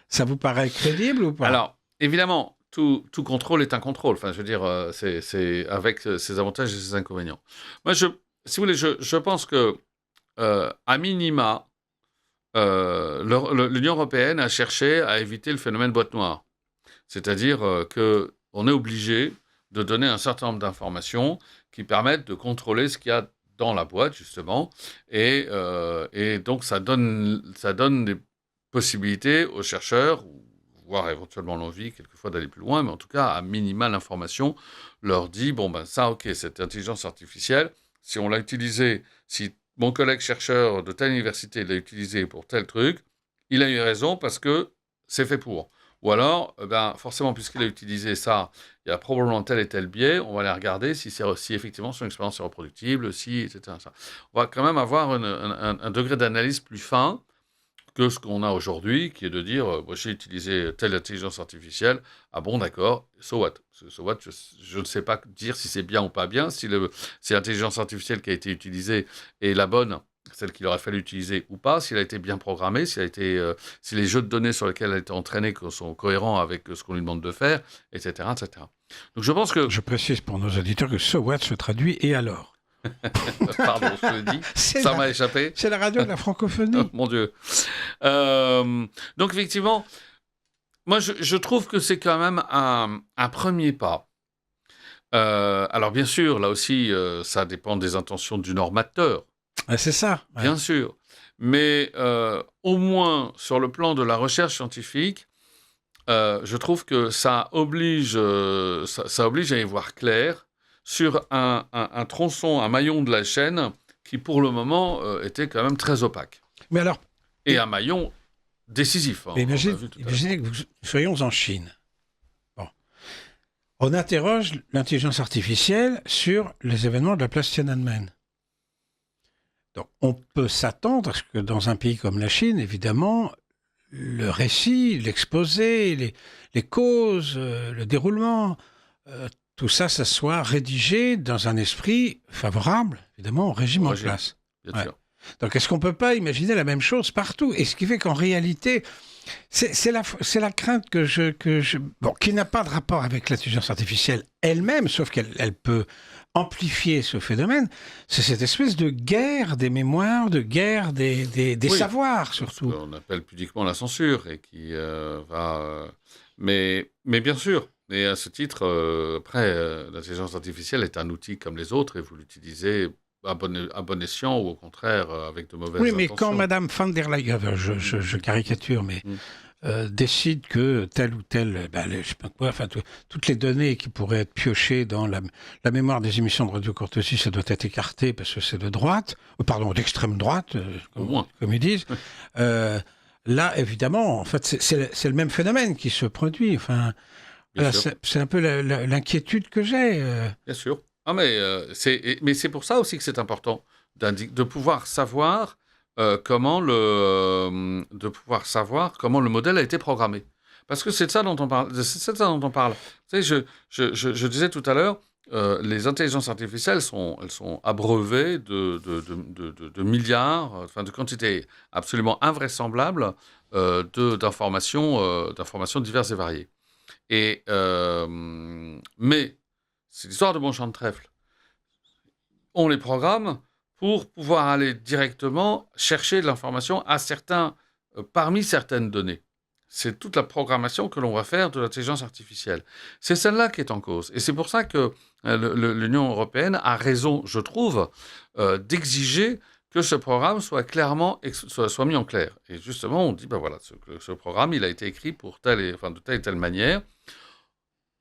Ça vous paraît crédible ou pas ? Alors, évidemment, tout contrôle est un contrôle. Enfin, je veux dire, c'est avec ses avantages et ses inconvénients. Moi, si vous voulez, je pense que, à minima, l'Union européenne a cherché à éviter le phénomène boîte noire. C'est-à-dire qu'on est obligé de donner un certain nombre d'informations qui permettent de contrôler ce qu'il y a dans la boîte, justement. Et donc, ça donne des possibilités aux chercheurs, voire éventuellement l'envie, quelquefois, d'aller plus loin, mais en tout cas, à minima, l'information leur dit, bon, ben ça, ok, cette intelligence artificielle, si on l'a utilisée, si mon collègue chercheur de telle université l'a utilisée pour tel truc, il a eu raison parce que c'est fait pour. Ou alors, forcément, puisqu'il a utilisé ça, il y a probablement tel et tel biais, on va aller regarder si effectivement son expérience est reproductible, etc. Ça. On va quand même avoir un degré d'analyse plus fin que ce qu'on a aujourd'hui, qui est de dire, moi j'ai utilisé telle intelligence artificielle, ah bon d'accord, so what? So what, je ne sais pas dire si c'est bien ou pas bien, si l'intelligence artificielle qui a été utilisée est la bonne, celle qu'il aurait fallu utiliser ou pas, s'il a été bien programmé, si les jeux de données sur lesquels elle a été entraînée sont cohérents avec ce qu'on lui demande de faire, etc., etc. Donc je pense que... Je précise pour nos auditeurs que so what se traduit « et alors ». Pardon, je te l'ai dit, ça m'a échappé. C'est la radio de la francophonie. Oh, mon Dieu. Donc, effectivement, moi, je trouve que c'est quand même un premier pas. Alors, bien sûr, là aussi, ça dépend des intentions du normateur. C'est ça. Ouais. Bien sûr. Mais au moins, sur le plan de la recherche scientifique, je trouve que ça oblige à y voir clair sur un tronçon, un maillon de la chaîne qui, pour le moment, était quand même très opaque. Mais alors, et un maillon décisif. Imaginez que nous soyons en Chine. Bon. On interroge l'intelligence artificielle sur les événements de la place Tiananmen. Donc, on peut s'attendre à ce que dans un pays comme la Chine, évidemment, le récit, l'exposé, les causes, le déroulement, tout ça soit rédigé dans un esprit favorable, évidemment, au régime en place. Bien sûr. Donc, est-ce qu'on ne peut pas imaginer la même chose partout? Et ce qui fait qu'en réalité, c'est la crainte qui n'a pas de rapport avec l'intelligence artificielle elle-même, sauf qu'elle peut amplifier ce phénomène, c'est cette espèce de guerre des mémoires, de guerre des savoirs, surtout. Ce qu'on appelle pudiquement la censure, et qui va... Mais bien sûr, et à ce titre, après, l'intelligence artificielle est un outil comme les autres, et vous l'utilisez à bon escient, ou au contraire, avec de mauvaises intentions. Oui, mais quand Madame van der Leyen, je caricature, mais... décide que tel ou tel, je sais pas quoi, enfin toutes les données qui pourraient être piochées dans la mémoire des émissions de Radio Courtoisie, ça doit être écarté parce que c'est de droite, d'extrême droite, comme ils disent. Là, évidemment, en fait, c'est le même phénomène qui se produit. Enfin, voilà, c'est un peu l'inquiétude que j'ai. Bien sûr. Ah, mais c'est pour ça aussi que c'est important de pouvoir savoir comment le modèle a été programmé. Parce que c'est de ça dont on parle. Tu sais, je disais tout à l'heure, les intelligences artificielles, elles sont abreuvées de milliards, enfin de quantités absolument invraisemblables d'informations diverses et variées. Mais c'est l'histoire de bon champ de trèfle. On les programme pour pouvoir aller directement chercher de l'information parmi certaines données. C'est toute la programmation que l'on va faire de l'intelligence artificielle. C'est celle-là qui est en cause. Et c'est pour ça que l'Union européenne a raison, je trouve, d'exiger que ce programme soit mis en clair. Et justement, on dit, ce programme, il a été écrit de telle et telle manière.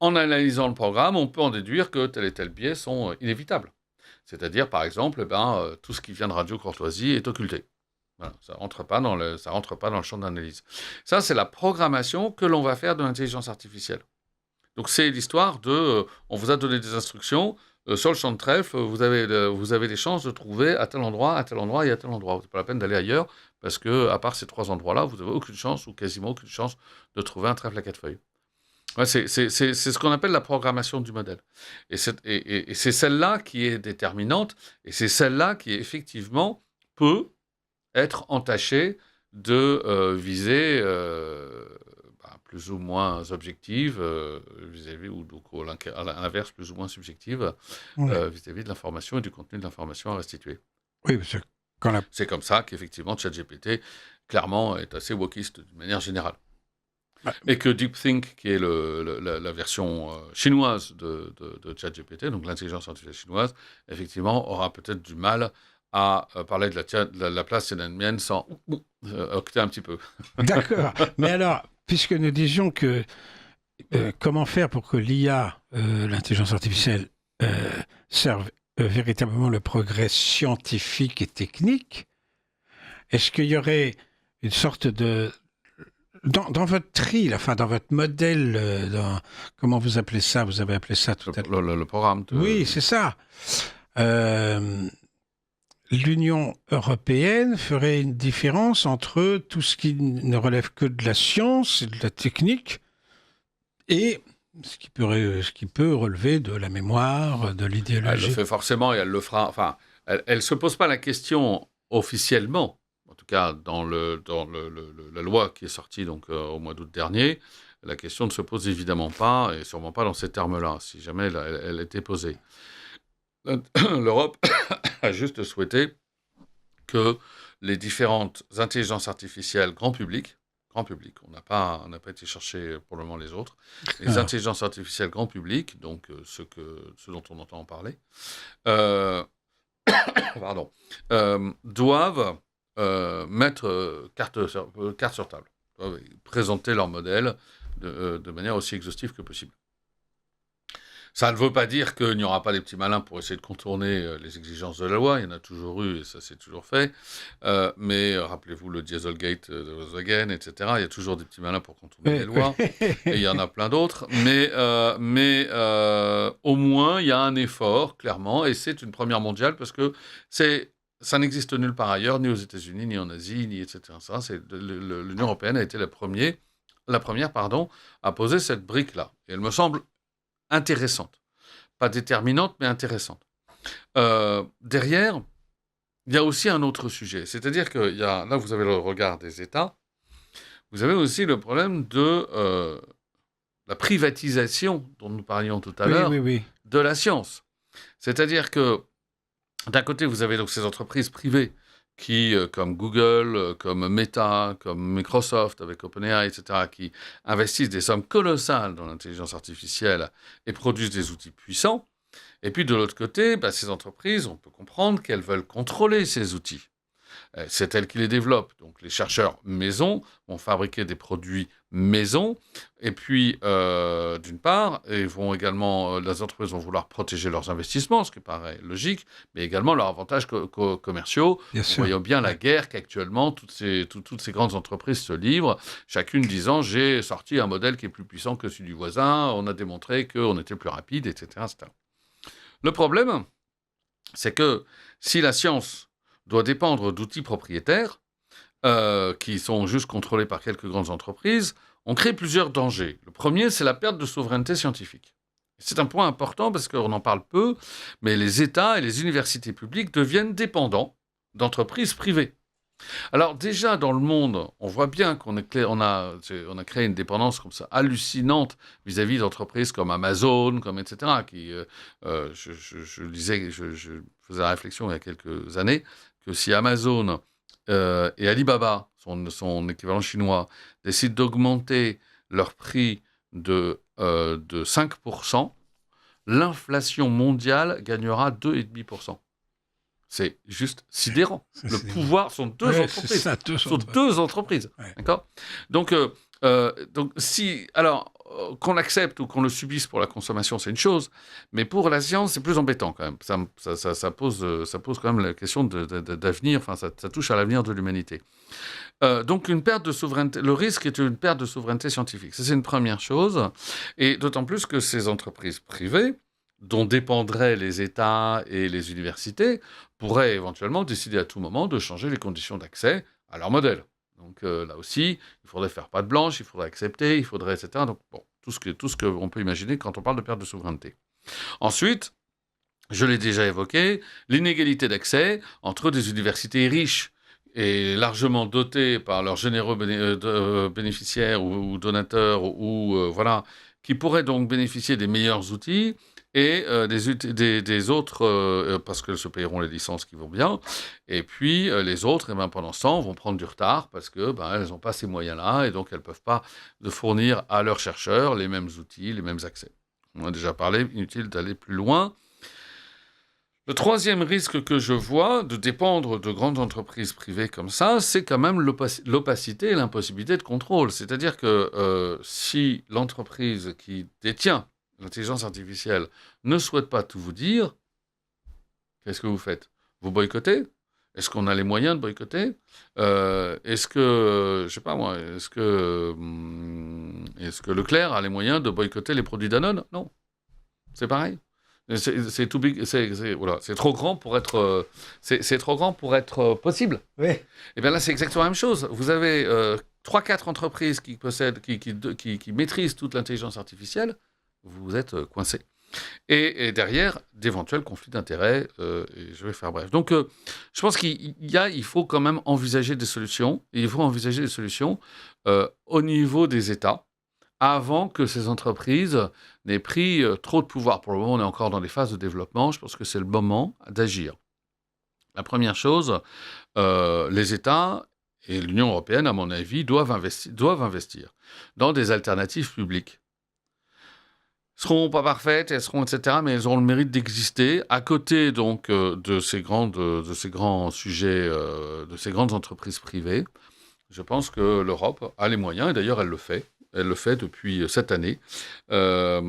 En analysant le programme, on peut en déduire que tel et tel biais sont inévitables. C'est-à-dire, par exemple, tout ce qui vient de Radio Courtoisie est occulté. Voilà, ça rentre pas dans le champ d'analyse. Ça, c'est la programmation que l'on va faire de l'intelligence artificielle. Donc, c'est l'histoire on vous a donné des instructions, sur le champ de trèfle, vous avez des chances de trouver à tel endroit et à tel endroit. Vous n'avez pas la peine d'aller ailleurs, parce que, à part ces 3 endroits-là, vous n'avez aucune chance, ou quasiment aucune chance, de trouver un trèfle à 4 feuilles. Ouais, c'est ce qu'on appelle la programmation du modèle. Et c'est celle-là qui est déterminante, et c'est celle-là qui, effectivement, peut être entachée de visées plus ou moins objectives vis-à-vis, ou donc à l'inverse, plus ou moins subjectives vis-à-vis de l'information et du contenu de l'information à restituer. Oui, parce que c'est comme ça qu'effectivement, ChatGPT, clairement, est assez wokiste d'une manière générale. Et que DeepThink, qui est la version chinoise de ChatGPT, donc l'intelligence artificielle chinoise, effectivement, aura peut-être du mal à parler de la place Tiananmen sans octer un petit peu. D'accord. Mais alors, puisque nous disions que comment faire pour que l'IA, l'intelligence artificielle, serve véritablement le progrès scientifique et technique, est-ce qu'il y aurait une sorte de... Dans votre tri, dans votre modèle, comment vous appelez ça? Vous avez appelé ça tout à l'heure. Le programme. Oui, c'est ça. l'Union européenne ferait une différence entre tout ce qui ne relève que de la science et de la technique et ce qui peut relever de la mémoire, de Elle le l'idéologie. fait forcément et elle le fera. Enfin, elle ne se pose pas la question officiellement, en tout cas dans la loi qui est sortie donc, au mois d'août dernier. La question ne se pose évidemment pas, et sûrement pas dans ces termes-là, si jamais elle était posée. L'Europe a juste souhaité que les différentes intelligences artificielles grand public, on n'a pas été chercher pour le moment les autres, les Ah. intelligences artificielles grand public, donc ce dont on entend en parler, euh, pardon, doivent mettre carte sur table, doivent présenter leur modèle de manière aussi exhaustive que possible. Ça ne veut pas dire qu'il n'y aura pas des petits malins pour essayer de contourner les exigences de la loi. Il y en a toujours eu et ça s'est toujours fait. Mais rappelez-vous le Dieselgate de Volkswagen, etc. Il y a toujours des petits malins pour contourner les lois. Et il y en a plein d'autres. Mais au moins, il y a un effort, clairement. Et c'est une première mondiale parce que ça n'existe nulle part ailleurs, ni aux États-Unis, ni en Asie, ni etc. L'Union européenne a été la première, à poser cette brique-là. Et elle me semble intéressante. Pas déterminante, mais intéressante. Derrière, il y a aussi un autre sujet. C'est-à-dire que là, vous avez le regard des États. Vous avez aussi le problème de la privatisation dont nous parlions tout à l'heure de la science. C'est-à-dire que d'un côté, vous avez donc ces entreprises privées qui, comme Google, comme Meta, comme Microsoft, avec OpenAI, etc., qui investissent des sommes colossales dans l'intelligence artificielle et produisent des outils puissants. Et puis, de l'autre côté, ces entreprises, on peut comprendre qu'elles veulent contrôler ces outils. C'est elles qui les développent. Donc, les chercheurs maison vont fabriquer des produits maison. Et puis, d'une part, les entreprises vont vouloir protéger leurs investissements, ce qui paraît logique, mais également leurs avantages commerciaux. Vous voyez bien la guerre qu'actuellement, toutes ces grandes entreprises se livrent, chacune disant « j'ai sorti un modèle qui est plus puissant que celui du voisin, on a démontré qu'on était plus rapide, etc. etc. » Le problème, c'est que si la science doit dépendre d'outils propriétaires qui sont juste contrôlés par quelques grandes entreprises, on crée plusieurs dangers. Le premier, c'est la perte de souveraineté scientifique. C'est un point important parce qu'on en parle peu, mais les États et les universités publiques deviennent dépendants d'entreprises privées. Alors déjà, dans le monde, on voit bien qu'on a créé une dépendance comme ça hallucinante vis-à-vis d'entreprises comme Amazon, comme etc. Je faisais la réflexion il y a quelques années que si Amazon et Alibaba, son équivalent chinois, décident d'augmenter leur prix de 5%, l'inflation mondiale gagnera 2,5%. C'est juste sidérant. Le pouvoir sont deux entreprises. Deux entreprises. Ouais. D'accord ? Donc qu'on l'accepte ou qu'on le subisse pour la consommation, c'est une chose, mais pour la science, c'est plus embêtant quand même. Ça pose quand même la question d'avenir, enfin, ça touche à l'avenir de l'humanité. Donc, une perte de souveraineté, le risque est une perte de souveraineté scientifique. Ça, c'est une première chose. Et d'autant plus que ces entreprises privées, dont dépendraient les États et les universités, pourraient éventuellement décider à tout moment de changer les conditions d'accès à leur modèle. Donc là aussi, il faudrait faire patte blanche, il faudrait accepter, il faudrait, etc. Donc bon, tout ce qu'on peut imaginer quand on parle de perte de souveraineté. Ensuite, je l'ai déjà évoqué, l'inégalité d'accès entre des universités riches et largement dotées par leurs généreux bénéficiaires ou donateurs, voilà, qui pourraient donc bénéficier des meilleurs outils, et des autres, parce qu'elles se payeront les licences qui vont bien, et puis les autres, pendant ce temps, vont prendre du retard parce que elles n'ont pas ces moyens-là, et donc elles ne peuvent pas fournir à leurs chercheurs les mêmes outils, les mêmes accès. On a déjà parlé, inutile d'aller plus loin. Le troisième risque que je vois de dépendre de grandes entreprises privées comme ça, c'est quand même l'opacité et l'impossibilité de contrôle. C'est-à-dire que si l'entreprise qui détient l'intelligence artificielle ne souhaite pas tout vous dire, qu'est-ce que vous faites ? Vous boycottez ? Est-ce qu'on a les moyens de boycotter ? Est-ce que Leclerc a les moyens de boycotter les produits Danone ? Non. C'est pareil. C'est too big, voilà, c'est trop grand pour être, c'est trop grand pour être possible. Oui. Et bien là, c'est exactement la même chose. Vous avez 3-4 entreprises qui possèdent, qui maîtrisent toute l'intelligence artificielle. Vous êtes coincé. Et derrière, d'éventuels conflits d'intérêts. Et je vais faire bref. Donc, je pense qu'il faut quand même envisager des solutions. Et il faut envisager des solutions au niveau des États, avant que ces entreprises n'aient pris trop de pouvoir. Pour le moment, on est encore dans des phases de développement. Je pense que c'est le moment d'agir. La première chose, les États et l'Union européenne, à mon avis, doivent investir dans des alternatives publiques. Elles ne seront pas parfaites, elles seront, etc., mais elles auront le mérite d'exister à côté donc de ces grands sujets, de ces grandes entreprises privées. Je pense que l'Europe a les moyens, et d'ailleurs elle le fait. Elle le fait depuis cette année. La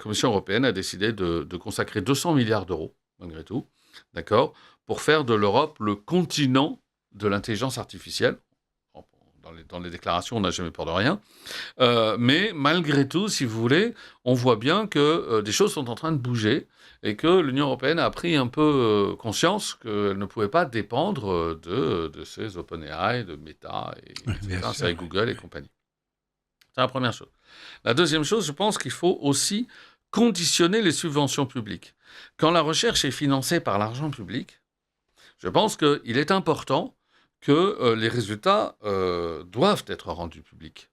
Commission européenne a décidé de consacrer 200 milliards d'euros, malgré tout, d'accord, pour faire de l'Europe le continent de l'intelligence artificielle. Dans les déclarations, on n'a jamais peur de rien. Mais malgré tout, si vous voulez, on voit bien que des choses sont en train de bouger et que l'Union européenne a pris un peu conscience qu'elle ne pouvait pas dépendre de ces OpenAI, de Meta, et Google et compagnie. C'est la première chose. La deuxième chose, je pense qu'il faut aussi conditionner les subventions publiques. Quand la recherche est financée par l'argent public, je pense qu'il est important que les résultats doivent être rendus publics.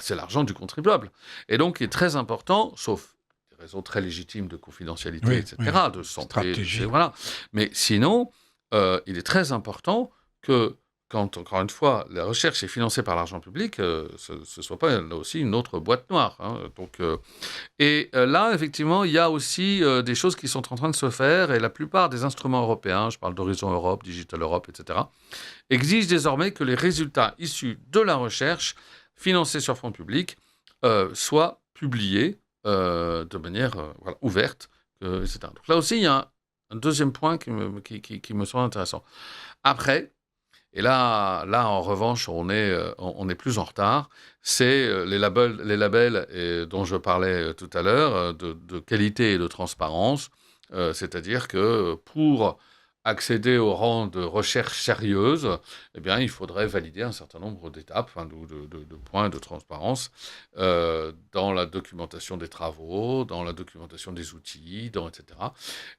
C'est l'argent du contribuable. Et donc, il est très important, sauf des raisons très légitimes de confidentialité, etc., de santé, voilà. Mais sinon, il est très important que, quand, encore une fois, la recherche est financée par l'argent public, ce ne soit pas là aussi une autre boîte noire. Hein. Donc, là, effectivement, il y a aussi des choses qui sont en train de se faire, et la plupart des instruments européens, je parle d'Horizon Europe, Digital Europe, etc., exigent désormais que les résultats issus de la recherche financée sur fonds publics soient publiés de manière ouverte, etc. Donc là aussi, il y a un deuxième point qui me semble intéressant. Après, et là, en revanche, on est plus en retard. C'est les labels dont je parlais tout à l'heure, de qualité et de transparence. C'est-à-dire que pour accéder au rang de recherche sérieuse, eh bien, il faudrait valider un certain nombre d'étapes, de points de transparence dans la documentation des travaux, dans la documentation des outils, etc.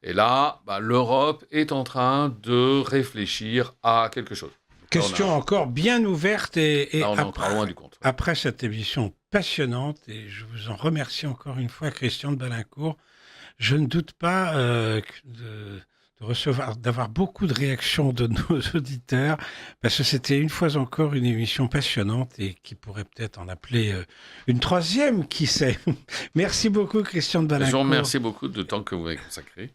Et là, l'Europe est en train de réfléchir à quelque chose. Question encore bien ouverte et là, on est encore loin du compte. Après cette émission passionnante, et je vous en remercie encore une fois, Christian de Balincourt, je ne doute pas d'avoir beaucoup de réactions de nos auditeurs, parce que c'était une fois encore une émission passionnante et qui pourrait peut-être en appeler une troisième, qui sait. Merci beaucoup, Christian de Balincourt. Je vous remercie beaucoup du temps que vous m'avez consacré.